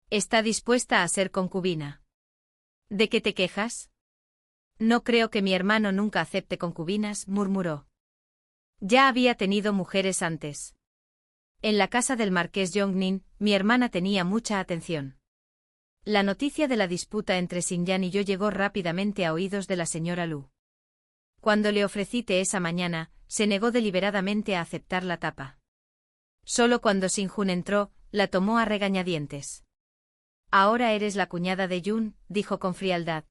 Está dispuesta a ser concubina. ¿De qué te quejas? No creo que mi hermano nunca acepte concubinas, murmuró. Ya había tenido mujeres antes. En la casa del marqués Yongnin, mi hermana tenía mucha atención. La noticia de la disputa entre Xinyan y yo llegó rápidamente a oídos de la señora Lu. Cuando le ofrecí té esa mañana, se negó deliberadamente a aceptar la tapa. Solo cuando Sin-Hun entró, la tomó a regañadientes. Ahora eres la cuñada de Yun, dijo con frialdad.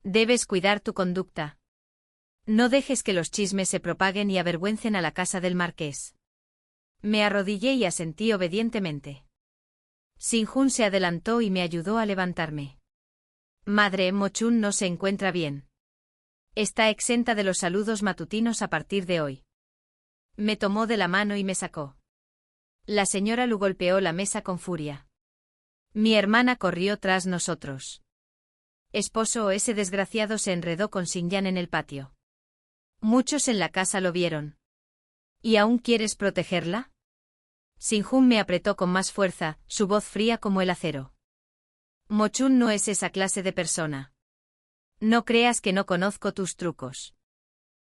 Debes cuidar tu conducta. No dejes que los chismes se propaguen y avergüencen a la casa del marqués. Me arrodillé y asentí obedientemente. Sin-Hun se adelantó y me ayudó a levantarme. Madre, Mo-chun no se encuentra bien. Está exenta de los saludos matutinos a partir de hoy. Me tomó de la mano y me sacó. La señora Lu golpeó la mesa con furia. Mi hermana corrió tras nosotros. Esposo, ese desgraciado se enredó con Xinyan en el patio. Muchos en la casa lo vieron. ¿Y aún quieres protegerla? Sin-Hun me apretó con más fuerza, su voz fría como el acero. Mo-chun no es esa clase de persona. No creas que no conozco tus trucos.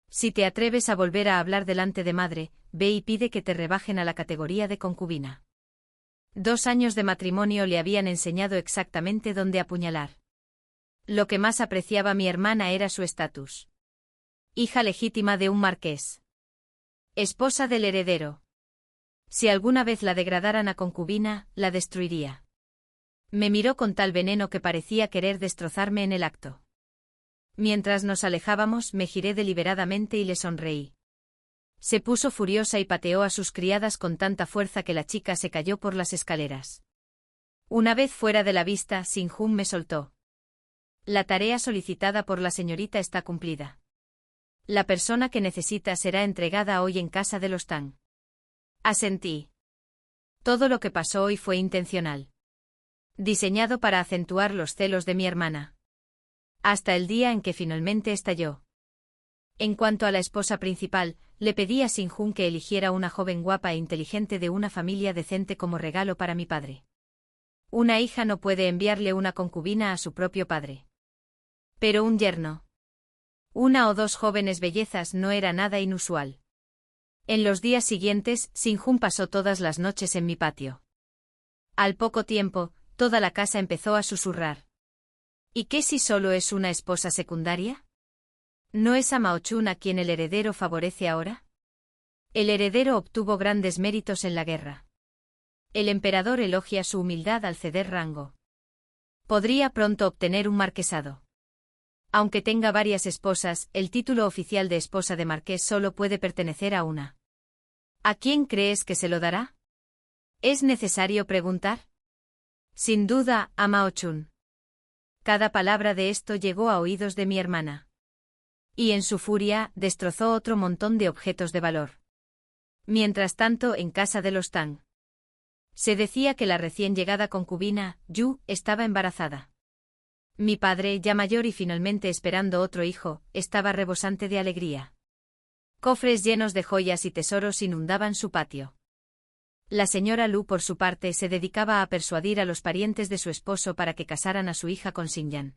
Si te atreves a volver a hablar delante de madre, ve y pide que te rebajen a la categoría de concubina. 2 años de matrimonio le habían enseñado exactamente dónde apuñalar. Lo que más apreciaba mi hermana era su estatus. Hija legítima de un marqués. Esposa del heredero. Si alguna vez la degradaran a concubina, la destruiría. Me miró con tal veneno que parecía querer destrozarme en el acto. Mientras nos alejábamos, me giré deliberadamente y le sonreí. Se puso furiosa y pateó a sus criadas con tanta fuerza que la chica se cayó por las escaleras. Una vez fuera de la vista, Sin-Hun me soltó. La tarea solicitada por la señorita está cumplida. La persona que necesita será entregada hoy en casa de los Tang. Asentí. Todo lo que pasó hoy fue intencional. Diseñado para acentuar los celos de mi hermana. Hasta el día en que finalmente estalló. En cuanto a la esposa principal, le pedí a Sin-Hun que eligiera una joven guapa e inteligente de una familia decente como regalo para mi padre. Una hija no puede enviarle una concubina a su propio padre. Pero un yerno. 1 o 2 jóvenes bellezas no era nada inusual. En los días siguientes, Sin-Hun pasó todas las noches en mi patio. Al poco tiempo, toda la casa empezó a susurrar. ¿Y qué si solo es una esposa secundaria? ¿No es a Mao Chun a quien el heredero favorece ahora? El heredero obtuvo grandes méritos en la guerra. El emperador elogia su humildad al ceder rango. Podría pronto obtener un marquesado. Aunque tenga varias esposas, el título oficial de esposa de marqués solo puede pertenecer a una. ¿A quién crees que se lo dará? ¿Es necesario preguntar? Sin duda, a Mao Chun. Cada palabra de esto llegó a oídos de mi hermana. Y en su furia, destrozó otro montón de objetos de valor. Mientras tanto, en casa de los Tang. Se decía que la recién llegada concubina, Yu, estaba embarazada. Mi padre, ya mayor y finalmente esperando otro hijo, estaba rebosante de alegría. Cofres llenos de joyas y tesoros inundaban su patio. La señora Lu, por su parte, se dedicaba a persuadir a los parientes de su esposo para que casaran a su hija con Xinyan.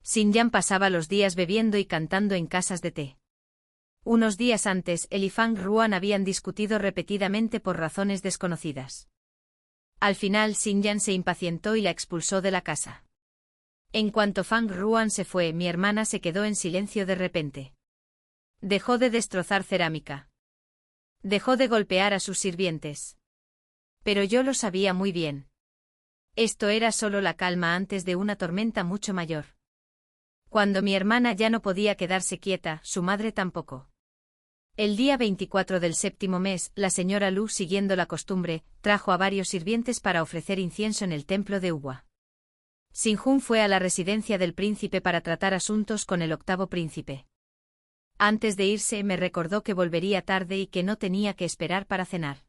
Xinyan pasaba los días bebiendo y cantando en casas de té. Unos días antes, él y Fang Ruan habían discutido repetidamente por razones desconocidas. Al final, Xinyan se impacientó y la expulsó de la casa. En cuanto Fang Ruan se fue, mi hermana se quedó en silencio de repente. Dejó de destrozar cerámica. Dejó de golpear a sus sirvientes. Pero yo lo sabía muy bien. Esto era solo la calma antes de una tormenta mucho mayor. Cuando mi hermana ya no podía quedarse quieta, su madre tampoco. El día 24 del 7º mes, la señora Lu, siguiendo la costumbre, trajo a varios sirvientes para ofrecer incienso en el templo de Uwa. Sin-Hun fue a la residencia del príncipe para tratar asuntos con el 8º príncipe. Antes de irse, me recordó que volvería tarde y que no tenía que esperar para cenar.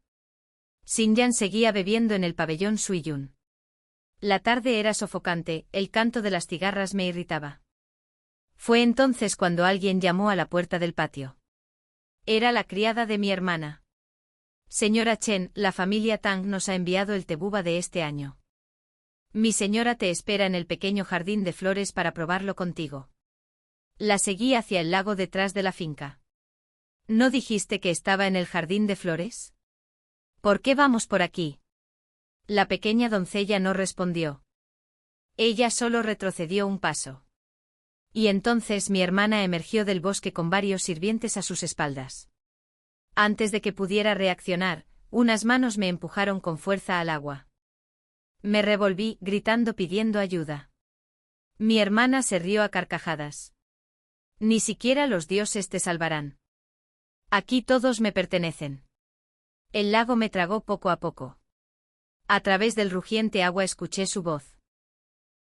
Xinyan seguía bebiendo en el pabellón Suiyun. La tarde era sofocante, el canto de las cigarras me irritaba. Fue entonces cuando alguien llamó a la puerta del patio. Era la criada de mi hermana. Señora Chen, la familia Tang nos ha enviado el tebuba de este año. Mi señora te espera en el pequeño jardín de flores para probarlo contigo. La seguí hacia el lago detrás de la finca. ¿No dijiste que estaba en el jardín de flores? ¿Por qué vamos por aquí? La pequeña doncella no respondió. Ella solo retrocedió un paso. Y entonces mi hermana emergió del bosque con varios sirvientes a sus espaldas. Antes de que pudiera reaccionar, unas manos me empujaron con fuerza al agua. Me revolví, gritando pidiendo ayuda. Mi hermana se rió a carcajadas. Ni siquiera los dioses te salvarán. Aquí todos me pertenecen. El lago me tragó poco a poco. A través del rugiente agua escuché su voz.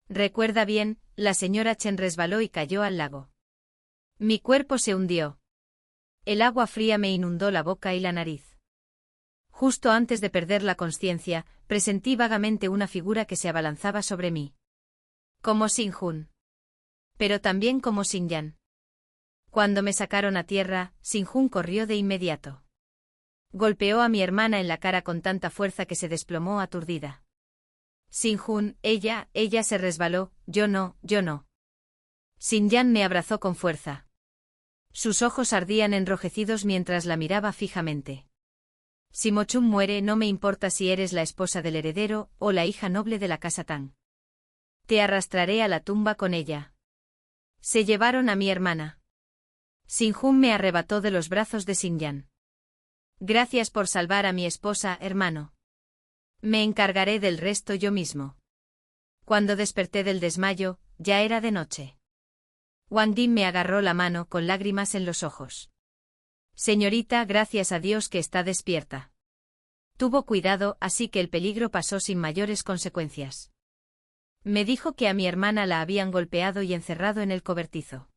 Recuerda bien, la señora Chen resbaló y cayó al lago. Mi cuerpo se hundió. El agua fría me inundó la boca y la nariz. Justo antes de perder la consciencia, presentí vagamente una figura que se abalanzaba sobre mí. Como Sin-Hun. Pero también como Xinyan. Cuando me sacaron a tierra, Sin-Hun corrió de inmediato. Golpeó a mi hermana en la cara con tanta fuerza que se desplomó aturdida. Sin-Hun, ella se resbaló, yo no. Xinyan me abrazó con fuerza. Sus ojos ardían enrojecidos mientras la miraba fijamente. Si Mochun muere, no me importa si eres la esposa del heredero o la hija noble de la casa Tang. Te arrastraré a la tumba con ella. Se llevaron a mi hermana. Sinjun me arrebató de los brazos de Xinyan. Gracias por salvar a mi esposa, hermano. Me encargaré del resto yo mismo. Cuando desperté del desmayo, ya era de noche. Wang Di me agarró la mano con lágrimas en los ojos. Señorita, gracias a Dios que está despierta. Tuvo cuidado, así que el peligro pasó sin mayores consecuencias. Me dijo que a mi hermana la habían golpeado y encerrado en el cobertizo.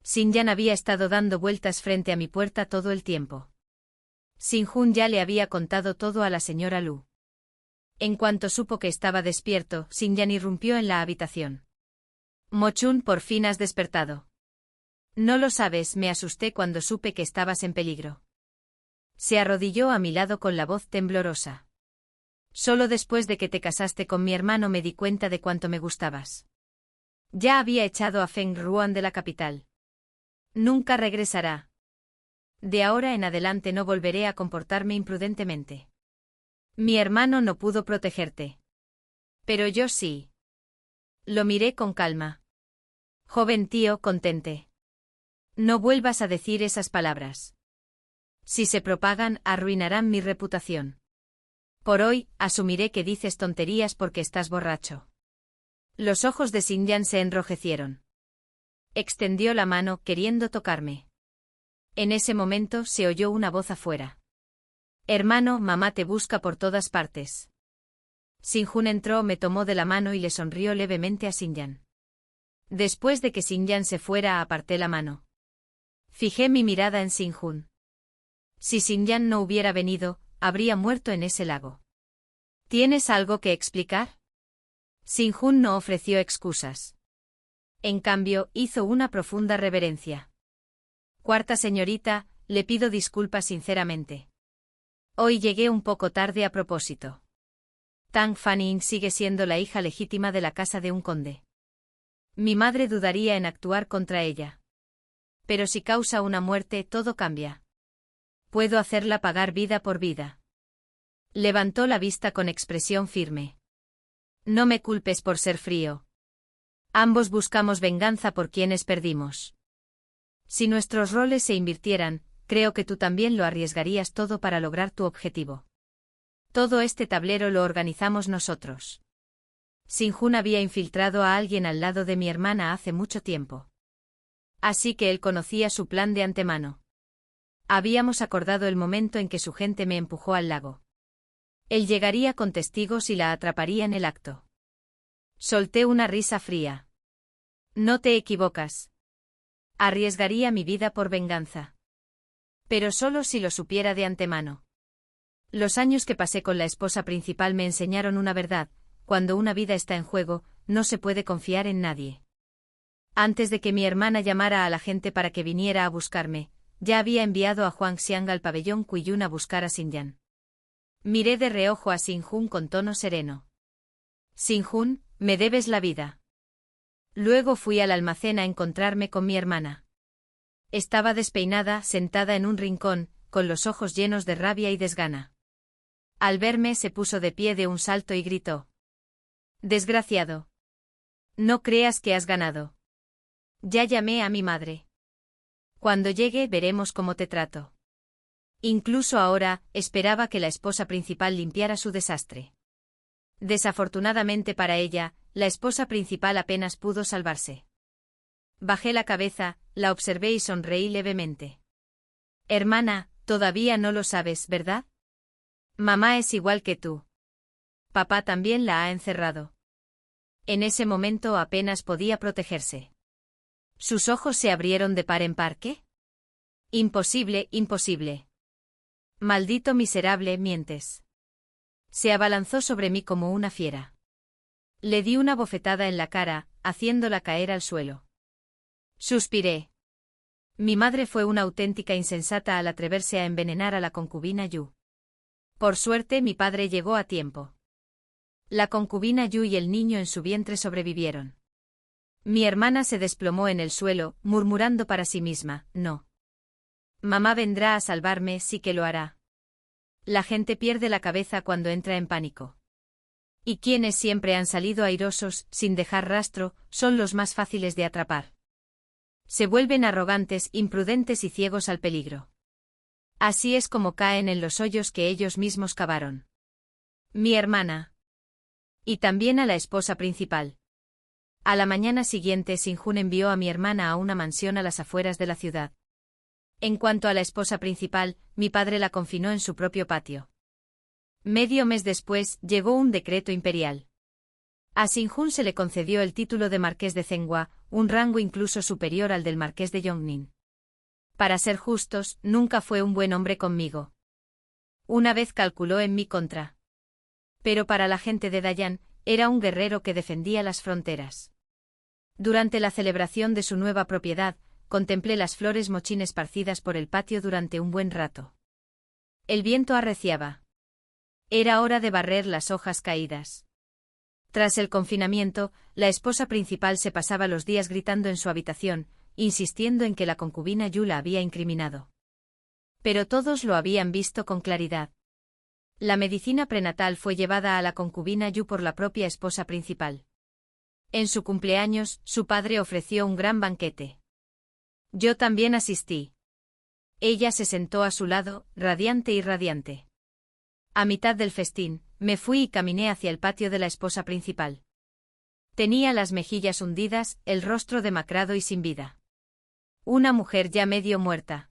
Xinyan había estado dando vueltas frente a mi puerta todo el tiempo. Sinjun ya le había contado todo a la señora Lu. En cuanto supo que estaba despierto, Xinyan irrumpió en la habitación. Mochun, por fin has despertado. No lo sabes, me asusté cuando supe que estabas en peligro. Se arrodilló a mi lado con la voz temblorosa. Solo después de que te casaste con mi hermano me di cuenta de cuánto me gustabas. Ya había echado a Feng Ruan de la capital. Nunca regresará. De ahora en adelante no volveré a comportarme imprudentemente. Mi hermano no pudo protegerte. Pero yo sí. Lo miré con calma. Joven tío, contente. No vuelvas a decir esas palabras. Si se propagan, arruinarán mi reputación. Por hoy, asumiré que dices tonterías porque estás borracho. Los ojos de Xinyan se enrojecieron. Extendió la mano, queriendo tocarme. En ese momento se oyó una voz afuera. Hermano, mamá te busca por todas partes. Sinjun entró, me tomó de la mano y le sonrió levemente a Xinyan. Después de que Xinyan se fuera, aparté la mano. Fijé mi mirada en Sinjun. Si Xinyan no hubiera venido, habría muerto en ese lago. ¿Tienes algo que explicar? Sinjun no ofreció excusas. En cambio, hizo una profunda reverencia. Cuarta señorita, le pido disculpas sinceramente. Hoy llegué un poco tarde a propósito. Tang Fanning sigue siendo la hija legítima de la casa de un conde. Mi madre dudaría en actuar contra ella. Pero si causa una muerte, todo cambia. Puedo hacerla pagar vida por vida. Levantó la vista con expresión firme. No me culpes por ser frío. Ambos buscamos venganza por quienes perdimos. Si nuestros roles se invirtieran, creo que tú también lo arriesgarías todo para lograr tu objetivo. Todo este tablero lo organizamos nosotros. Sinjun había infiltrado a alguien al lado de mi hermana hace mucho tiempo. Así que él conocía su plan de antemano. Habíamos acordado el momento en que su gente me empujó al lago. Él llegaría con testigos y la atraparía en el acto. Solté una risa fría. No te equivocas. Arriesgaría mi vida por venganza. Pero solo si lo supiera de antemano. Los años que pasé con la esposa principal me enseñaron una verdad: cuando una vida está en juego, no se puede confiar en nadie. Antes de que mi hermana llamara a la gente para que viniera a buscarme, ya había enviado a Huang Xiang al pabellón Cuiyun a buscar a Xinyan. Miré de reojo a Sinjun con tono sereno. Sinjun, me debes la vida. Luego fui al almacén a encontrarme con mi hermana. Estaba despeinada, sentada en un rincón, con los ojos llenos de rabia y desgana. Al verme se puso de pie de un salto y gritó. Desgraciado. No creas que has ganado. Ya llamé a mi madre. Cuando llegue veremos cómo te trato. Incluso ahora, esperaba que la esposa principal limpiara su desastre. Desafortunadamente para ella, la esposa principal apenas pudo salvarse. Bajé la cabeza, la observé y sonreí levemente. Hermana, todavía no lo sabes, ¿verdad? Mamá es igual que tú. Papá también la ha encerrado. En ese momento apenas podía protegerse. ¿Sus ojos se abrieron de par en par? ¿Qué? Imposible, imposible. Maldito miserable, mientes. Se abalanzó sobre mí como una fiera. Le di una bofetada en la cara, haciéndola caer al suelo. Suspiré. Mi madre fue una auténtica insensata al atreverse a envenenar a la concubina Yu. Por suerte mi padre llegó a tiempo. La concubina Yu y el niño en su vientre sobrevivieron. Mi hermana se desplomó en el suelo, murmurando para sí misma, no. Mamá vendrá a salvarme, sí que lo hará. La gente pierde la cabeza cuando entra en pánico. Y quienes siempre han salido airosos, sin dejar rastro, son los más fáciles de atrapar. Se vuelven arrogantes, imprudentes y ciegos al peligro. Así es como caen en los hoyos que ellos mismos cavaron. Mi hermana. Y también a la esposa principal. A la mañana siguiente Sinjún envió a mi hermana a una mansión a las afueras de la ciudad. En cuanto a la esposa principal, mi padre la confinó en su propio patio. Medio mes después, llegó un decreto imperial. A Sinjún se le concedió el título de marqués de Zhenghua, un rango incluso superior al del marqués de Yongning. Para ser justos, nunca fue un buen hombre conmigo. Una vez calculó en mi contra. Pero para la gente de Dayan, era un guerrero que defendía las fronteras. Durante la celebración de su nueva propiedad, contemplé las flores mochín esparcidas por el patio durante un buen rato. El viento arreciaba. Era hora de barrer las hojas caídas. Tras el confinamiento, la esposa principal se pasaba los días gritando en su habitación, insistiendo en que la concubina Yu la había incriminado. Pero todos lo habían visto con claridad. La medicina prenatal fue llevada a la concubina Yu por la propia esposa principal. En su cumpleaños, su padre ofreció un gran banquete. Yo también asistí. Ella se sentó a su lado, radiante y radiante. A mitad del festín, me fui y caminé hacia el patio de la esposa principal. Tenía las mejillas hundidas, el rostro demacrado y sin vida. Una mujer ya medio muerta.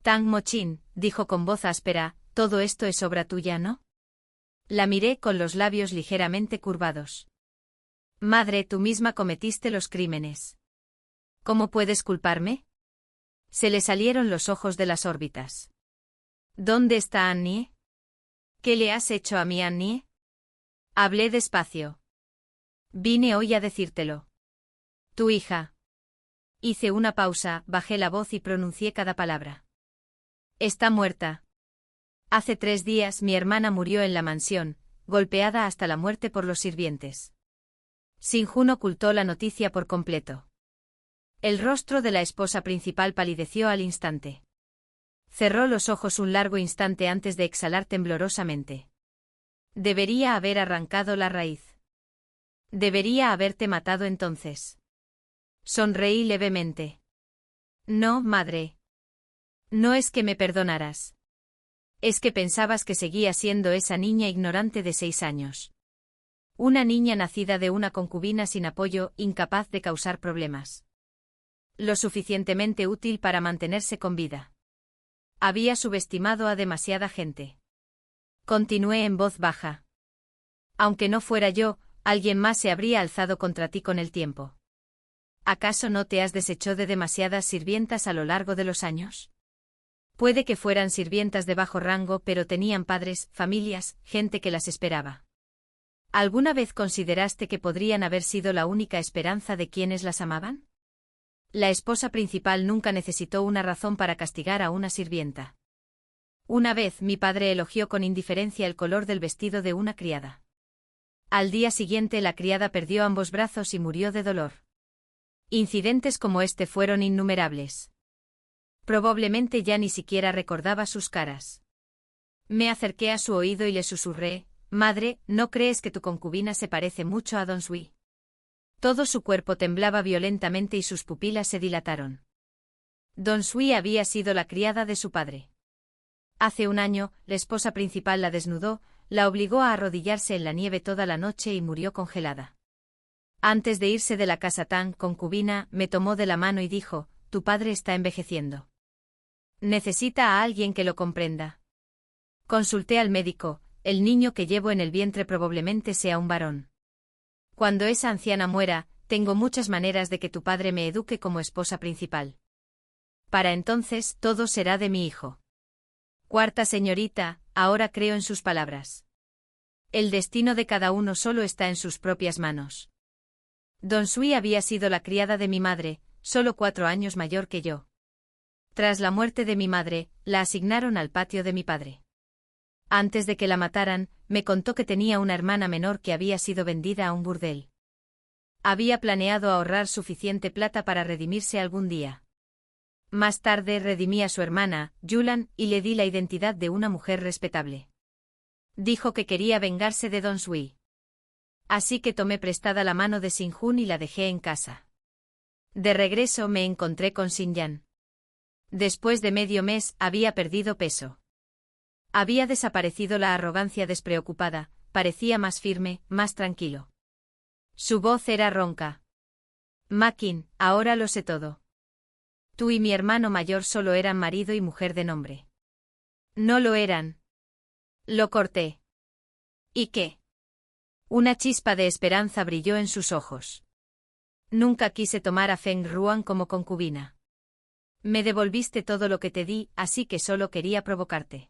Tang Mochín, dijo con voz áspera, todo esto es obra tuya, ¿no? La miré con los labios ligeramente curvados. Madre, tú misma cometiste los crímenes. ¿Cómo puedes culparme? Se le salieron los ojos de las órbitas. ¿Dónde está Annie? ¿Qué le has hecho a mi Annie? Hablé despacio. Vine hoy a decírtelo. Tu hija. Hice una pausa, bajé la voz y pronuncié cada palabra. Está muerta. Hace 3 días mi hermana murió en la mansión, golpeada hasta la muerte por los sirvientes. Sinjún ocultó la noticia por completo. El rostro de la esposa principal palideció al instante. Cerró los ojos un largo instante antes de exhalar temblorosamente. Debería haber arrancado la raíz. Debería haberte matado entonces. Sonreí levemente. No, madre. No es que me perdonaras. Es que pensabas que seguía siendo esa niña ignorante de 6 años. Una niña nacida de una concubina sin apoyo, incapaz de causar problemas. Lo suficientemente útil para mantenerse con vida. Había subestimado a demasiada gente. Continué en voz baja. Aunque no fuera yo, alguien más se habría alzado contra ti con el tiempo. ¿Acaso no te has deshecho de demasiadas sirvientas a lo largo de los años? Puede que fueran sirvientas de bajo rango, pero tenían padres, familias, gente que las esperaba. ¿Alguna vez consideraste que podrían haber sido la única esperanza de quienes las amaban? La esposa principal nunca necesitó una razón para castigar a una sirvienta. Una vez mi padre elogió con indiferencia el color del vestido de una criada. Al día siguiente la criada perdió ambos brazos y murió de dolor. Incidentes como este fueron innumerables. Probablemente ya ni siquiera recordaba sus caras. Me acerqué a su oído y le susurré, «Madre, ¿no crees que tu concubina se parece mucho a Don Sui?» Todo su cuerpo temblaba violentamente y sus pupilas se dilataron. Don Sui había sido la criada de su padre. Hace 1 año, la esposa principal la desnudó, la obligó a arrodillarse en la nieve toda la noche y murió congelada. Antes de irse de la casa Tang, concubina, me tomó de la mano y dijo, «Tu padre está envejeciendo. Necesita a alguien que lo comprenda». Consulté al médico, el niño que llevo en el vientre probablemente sea un varón. Cuando esa anciana muera, tengo muchas maneras de que tu padre me eduque como esposa principal. Para entonces, todo será de mi hijo. Cuarta señorita, ahora creo en sus palabras. El destino de cada uno solo está en sus propias manos. Don Sui había sido la criada de mi madre, solo 4 años mayor que yo. Tras la muerte de mi madre, la asignaron al patio de mi padre. Antes de que la mataran, me contó que tenía una hermana menor que había sido vendida a un burdel. Había planeado ahorrar suficiente plata para redimirse algún día. Más tarde redimí a su hermana, Yulan, y le di la identidad de una mujer respetable. Dijo que quería vengarse de Don Sui. Así que tomé prestada la mano de Sinjun y la dejé en casa. De regreso me encontré con Xinyan. Después de medio mes había perdido peso. Había desaparecido la arrogancia despreocupada, parecía más firme, más tranquilo. Su voz era ronca. Makin, ahora lo sé todo. Tú y mi hermano mayor solo eran marido y mujer de nombre. No lo eran. Lo corté. ¿Y qué? Una chispa de esperanza brilló en sus ojos. Nunca quise tomar a Feng Ruan como concubina. Me devolviste todo lo que te di, así que solo quería provocarte.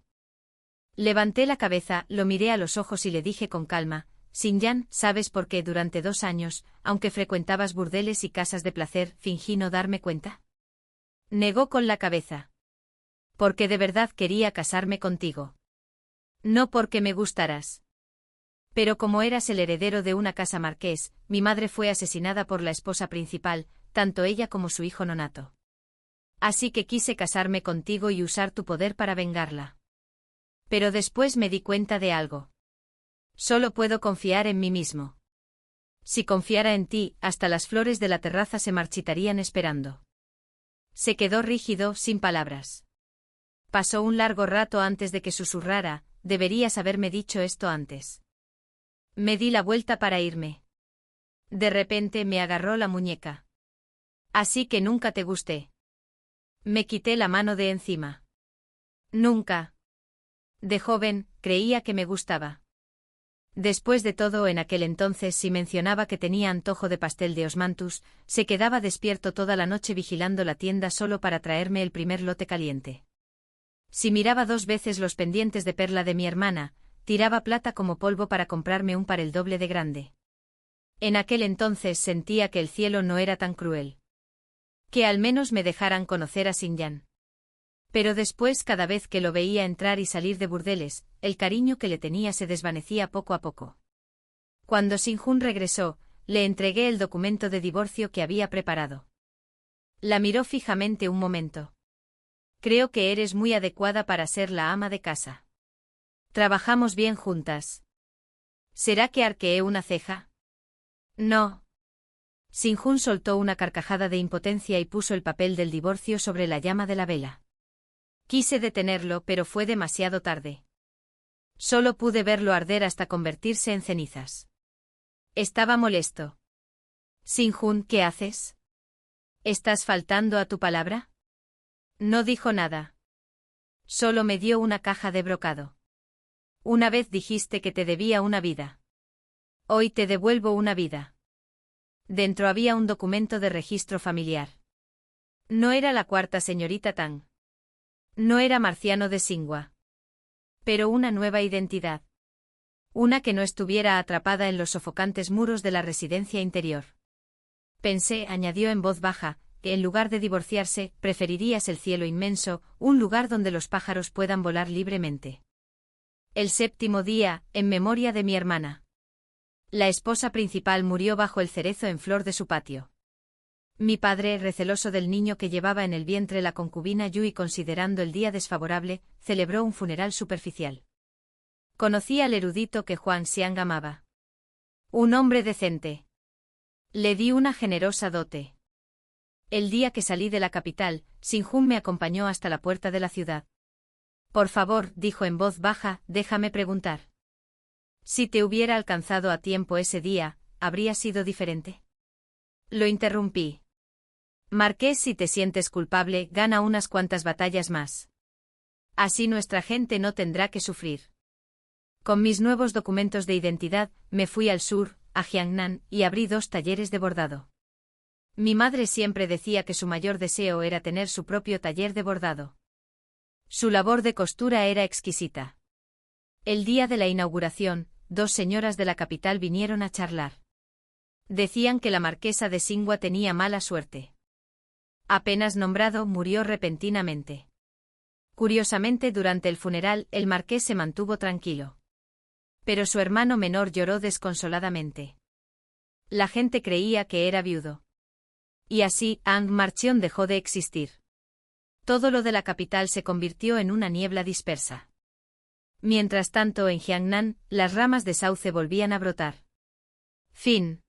Levanté la cabeza, lo miré a los ojos y le dije con calma, Xinyan, ¿sabes por qué durante 2 años, aunque frecuentabas burdeles y casas de placer, fingí no darme cuenta? Negó con la cabeza. Porque de verdad quería casarme contigo. No porque me gustaras. Pero como eras el heredero de una casa marqués, mi madre fue asesinada por la esposa principal, tanto ella como su hijo nonato. Así que quise casarme contigo y usar tu poder para vengarla. Pero después me di cuenta de algo. Solo puedo confiar en mí mismo. Si confiara en ti, hasta las flores de la terraza se marchitarían esperando. Se quedó rígido, sin palabras. Pasó un largo rato antes de que susurrara, deberías haberme dicho esto antes. Me di la vuelta para irme. De repente me agarró la muñeca. Así que nunca te gusté. Me quité la mano de encima. Nunca. De joven, creía que me gustaba. Después de todo, en aquel entonces, si mencionaba que tenía antojo de pastel de osmanthus, se quedaba despierto toda la noche vigilando la tienda solo para traerme el primer lote caliente. Si miraba 2 veces los pendientes de perla de mi hermana, tiraba plata como polvo para comprarme un par el doble de grande. En aquel entonces sentía que el cielo no era tan cruel. Que al menos me dejaran conocer a Xinyan. Pero después, cada vez que lo veía entrar y salir de burdeles, el cariño que le tenía se desvanecía poco a poco. Cuando Sinjun regresó, le entregué el documento de divorcio que había preparado. La miró fijamente un momento. Creo que eres muy adecuada para ser la ama de casa. Trabajamos bien juntas. ¿Será que arqueé una ceja? No. Sinjun soltó una carcajada de impotencia y puso el papel del divorcio sobre la llama de la vela. Quise detenerlo, pero fue demasiado tarde. Solo pude verlo arder hasta convertirse en cenizas. Estaba molesto. Sinjun, ¿qué haces? ¿Estás faltando a tu palabra? No dijo nada. Solo me dio una caja de brocado. Una vez dijiste que te debía una vida. Hoy te devuelvo una vida. Dentro había un documento de registro familiar. No era la 4ª señorita Tang. No era Marciano de Singua. Pero una nueva identidad. Una que no estuviera atrapada en los sofocantes muros de la residencia interior. Pensé, añadió en voz baja, que en lugar de divorciarse, preferirías el cielo inmenso, un lugar donde los pájaros puedan volar libremente. El 7º día, en memoria de mi hermana. La esposa principal murió bajo el cerezo en flor de su patio. Mi padre, receloso del niño que llevaba en el vientre la concubina Yu y considerando el día desfavorable, celebró un funeral superficial. Conocí al erudito que Huang Xiang amaba. Un hombre decente. Le di una generosa dote. El día que salí de la capital, Sinjun me acompañó hasta la puerta de la ciudad. Por favor, dijo en voz baja, déjame preguntar. Si te hubiera alcanzado a tiempo ese día, ¿habría sido diferente? Lo interrumpí. Marqués, si te sientes culpable, gana unas cuantas batallas más. Así nuestra gente no tendrá que sufrir. Con mis nuevos documentos de identidad, me fui al sur, a Jiangnan, y abrí 2 talleres de bordado. Mi madre siempre decía que su mayor deseo era tener su propio taller de bordado. Su labor de costura era exquisita. El día de la inauguración, 2 señoras de la capital vinieron a charlar. Decían que la marquesa de Singua tenía mala suerte. Apenas nombrado, murió repentinamente. Curiosamente, durante el funeral, el marqués se mantuvo tranquilo. Pero su hermano menor lloró desconsoladamente. La gente creía que era viudo. Y así, Ang Marchion dejó de existir. Todo lo de la capital se convirtió en una niebla dispersa. Mientras tanto, en Jiangnan, las ramas de sauce volvían a brotar. Fin.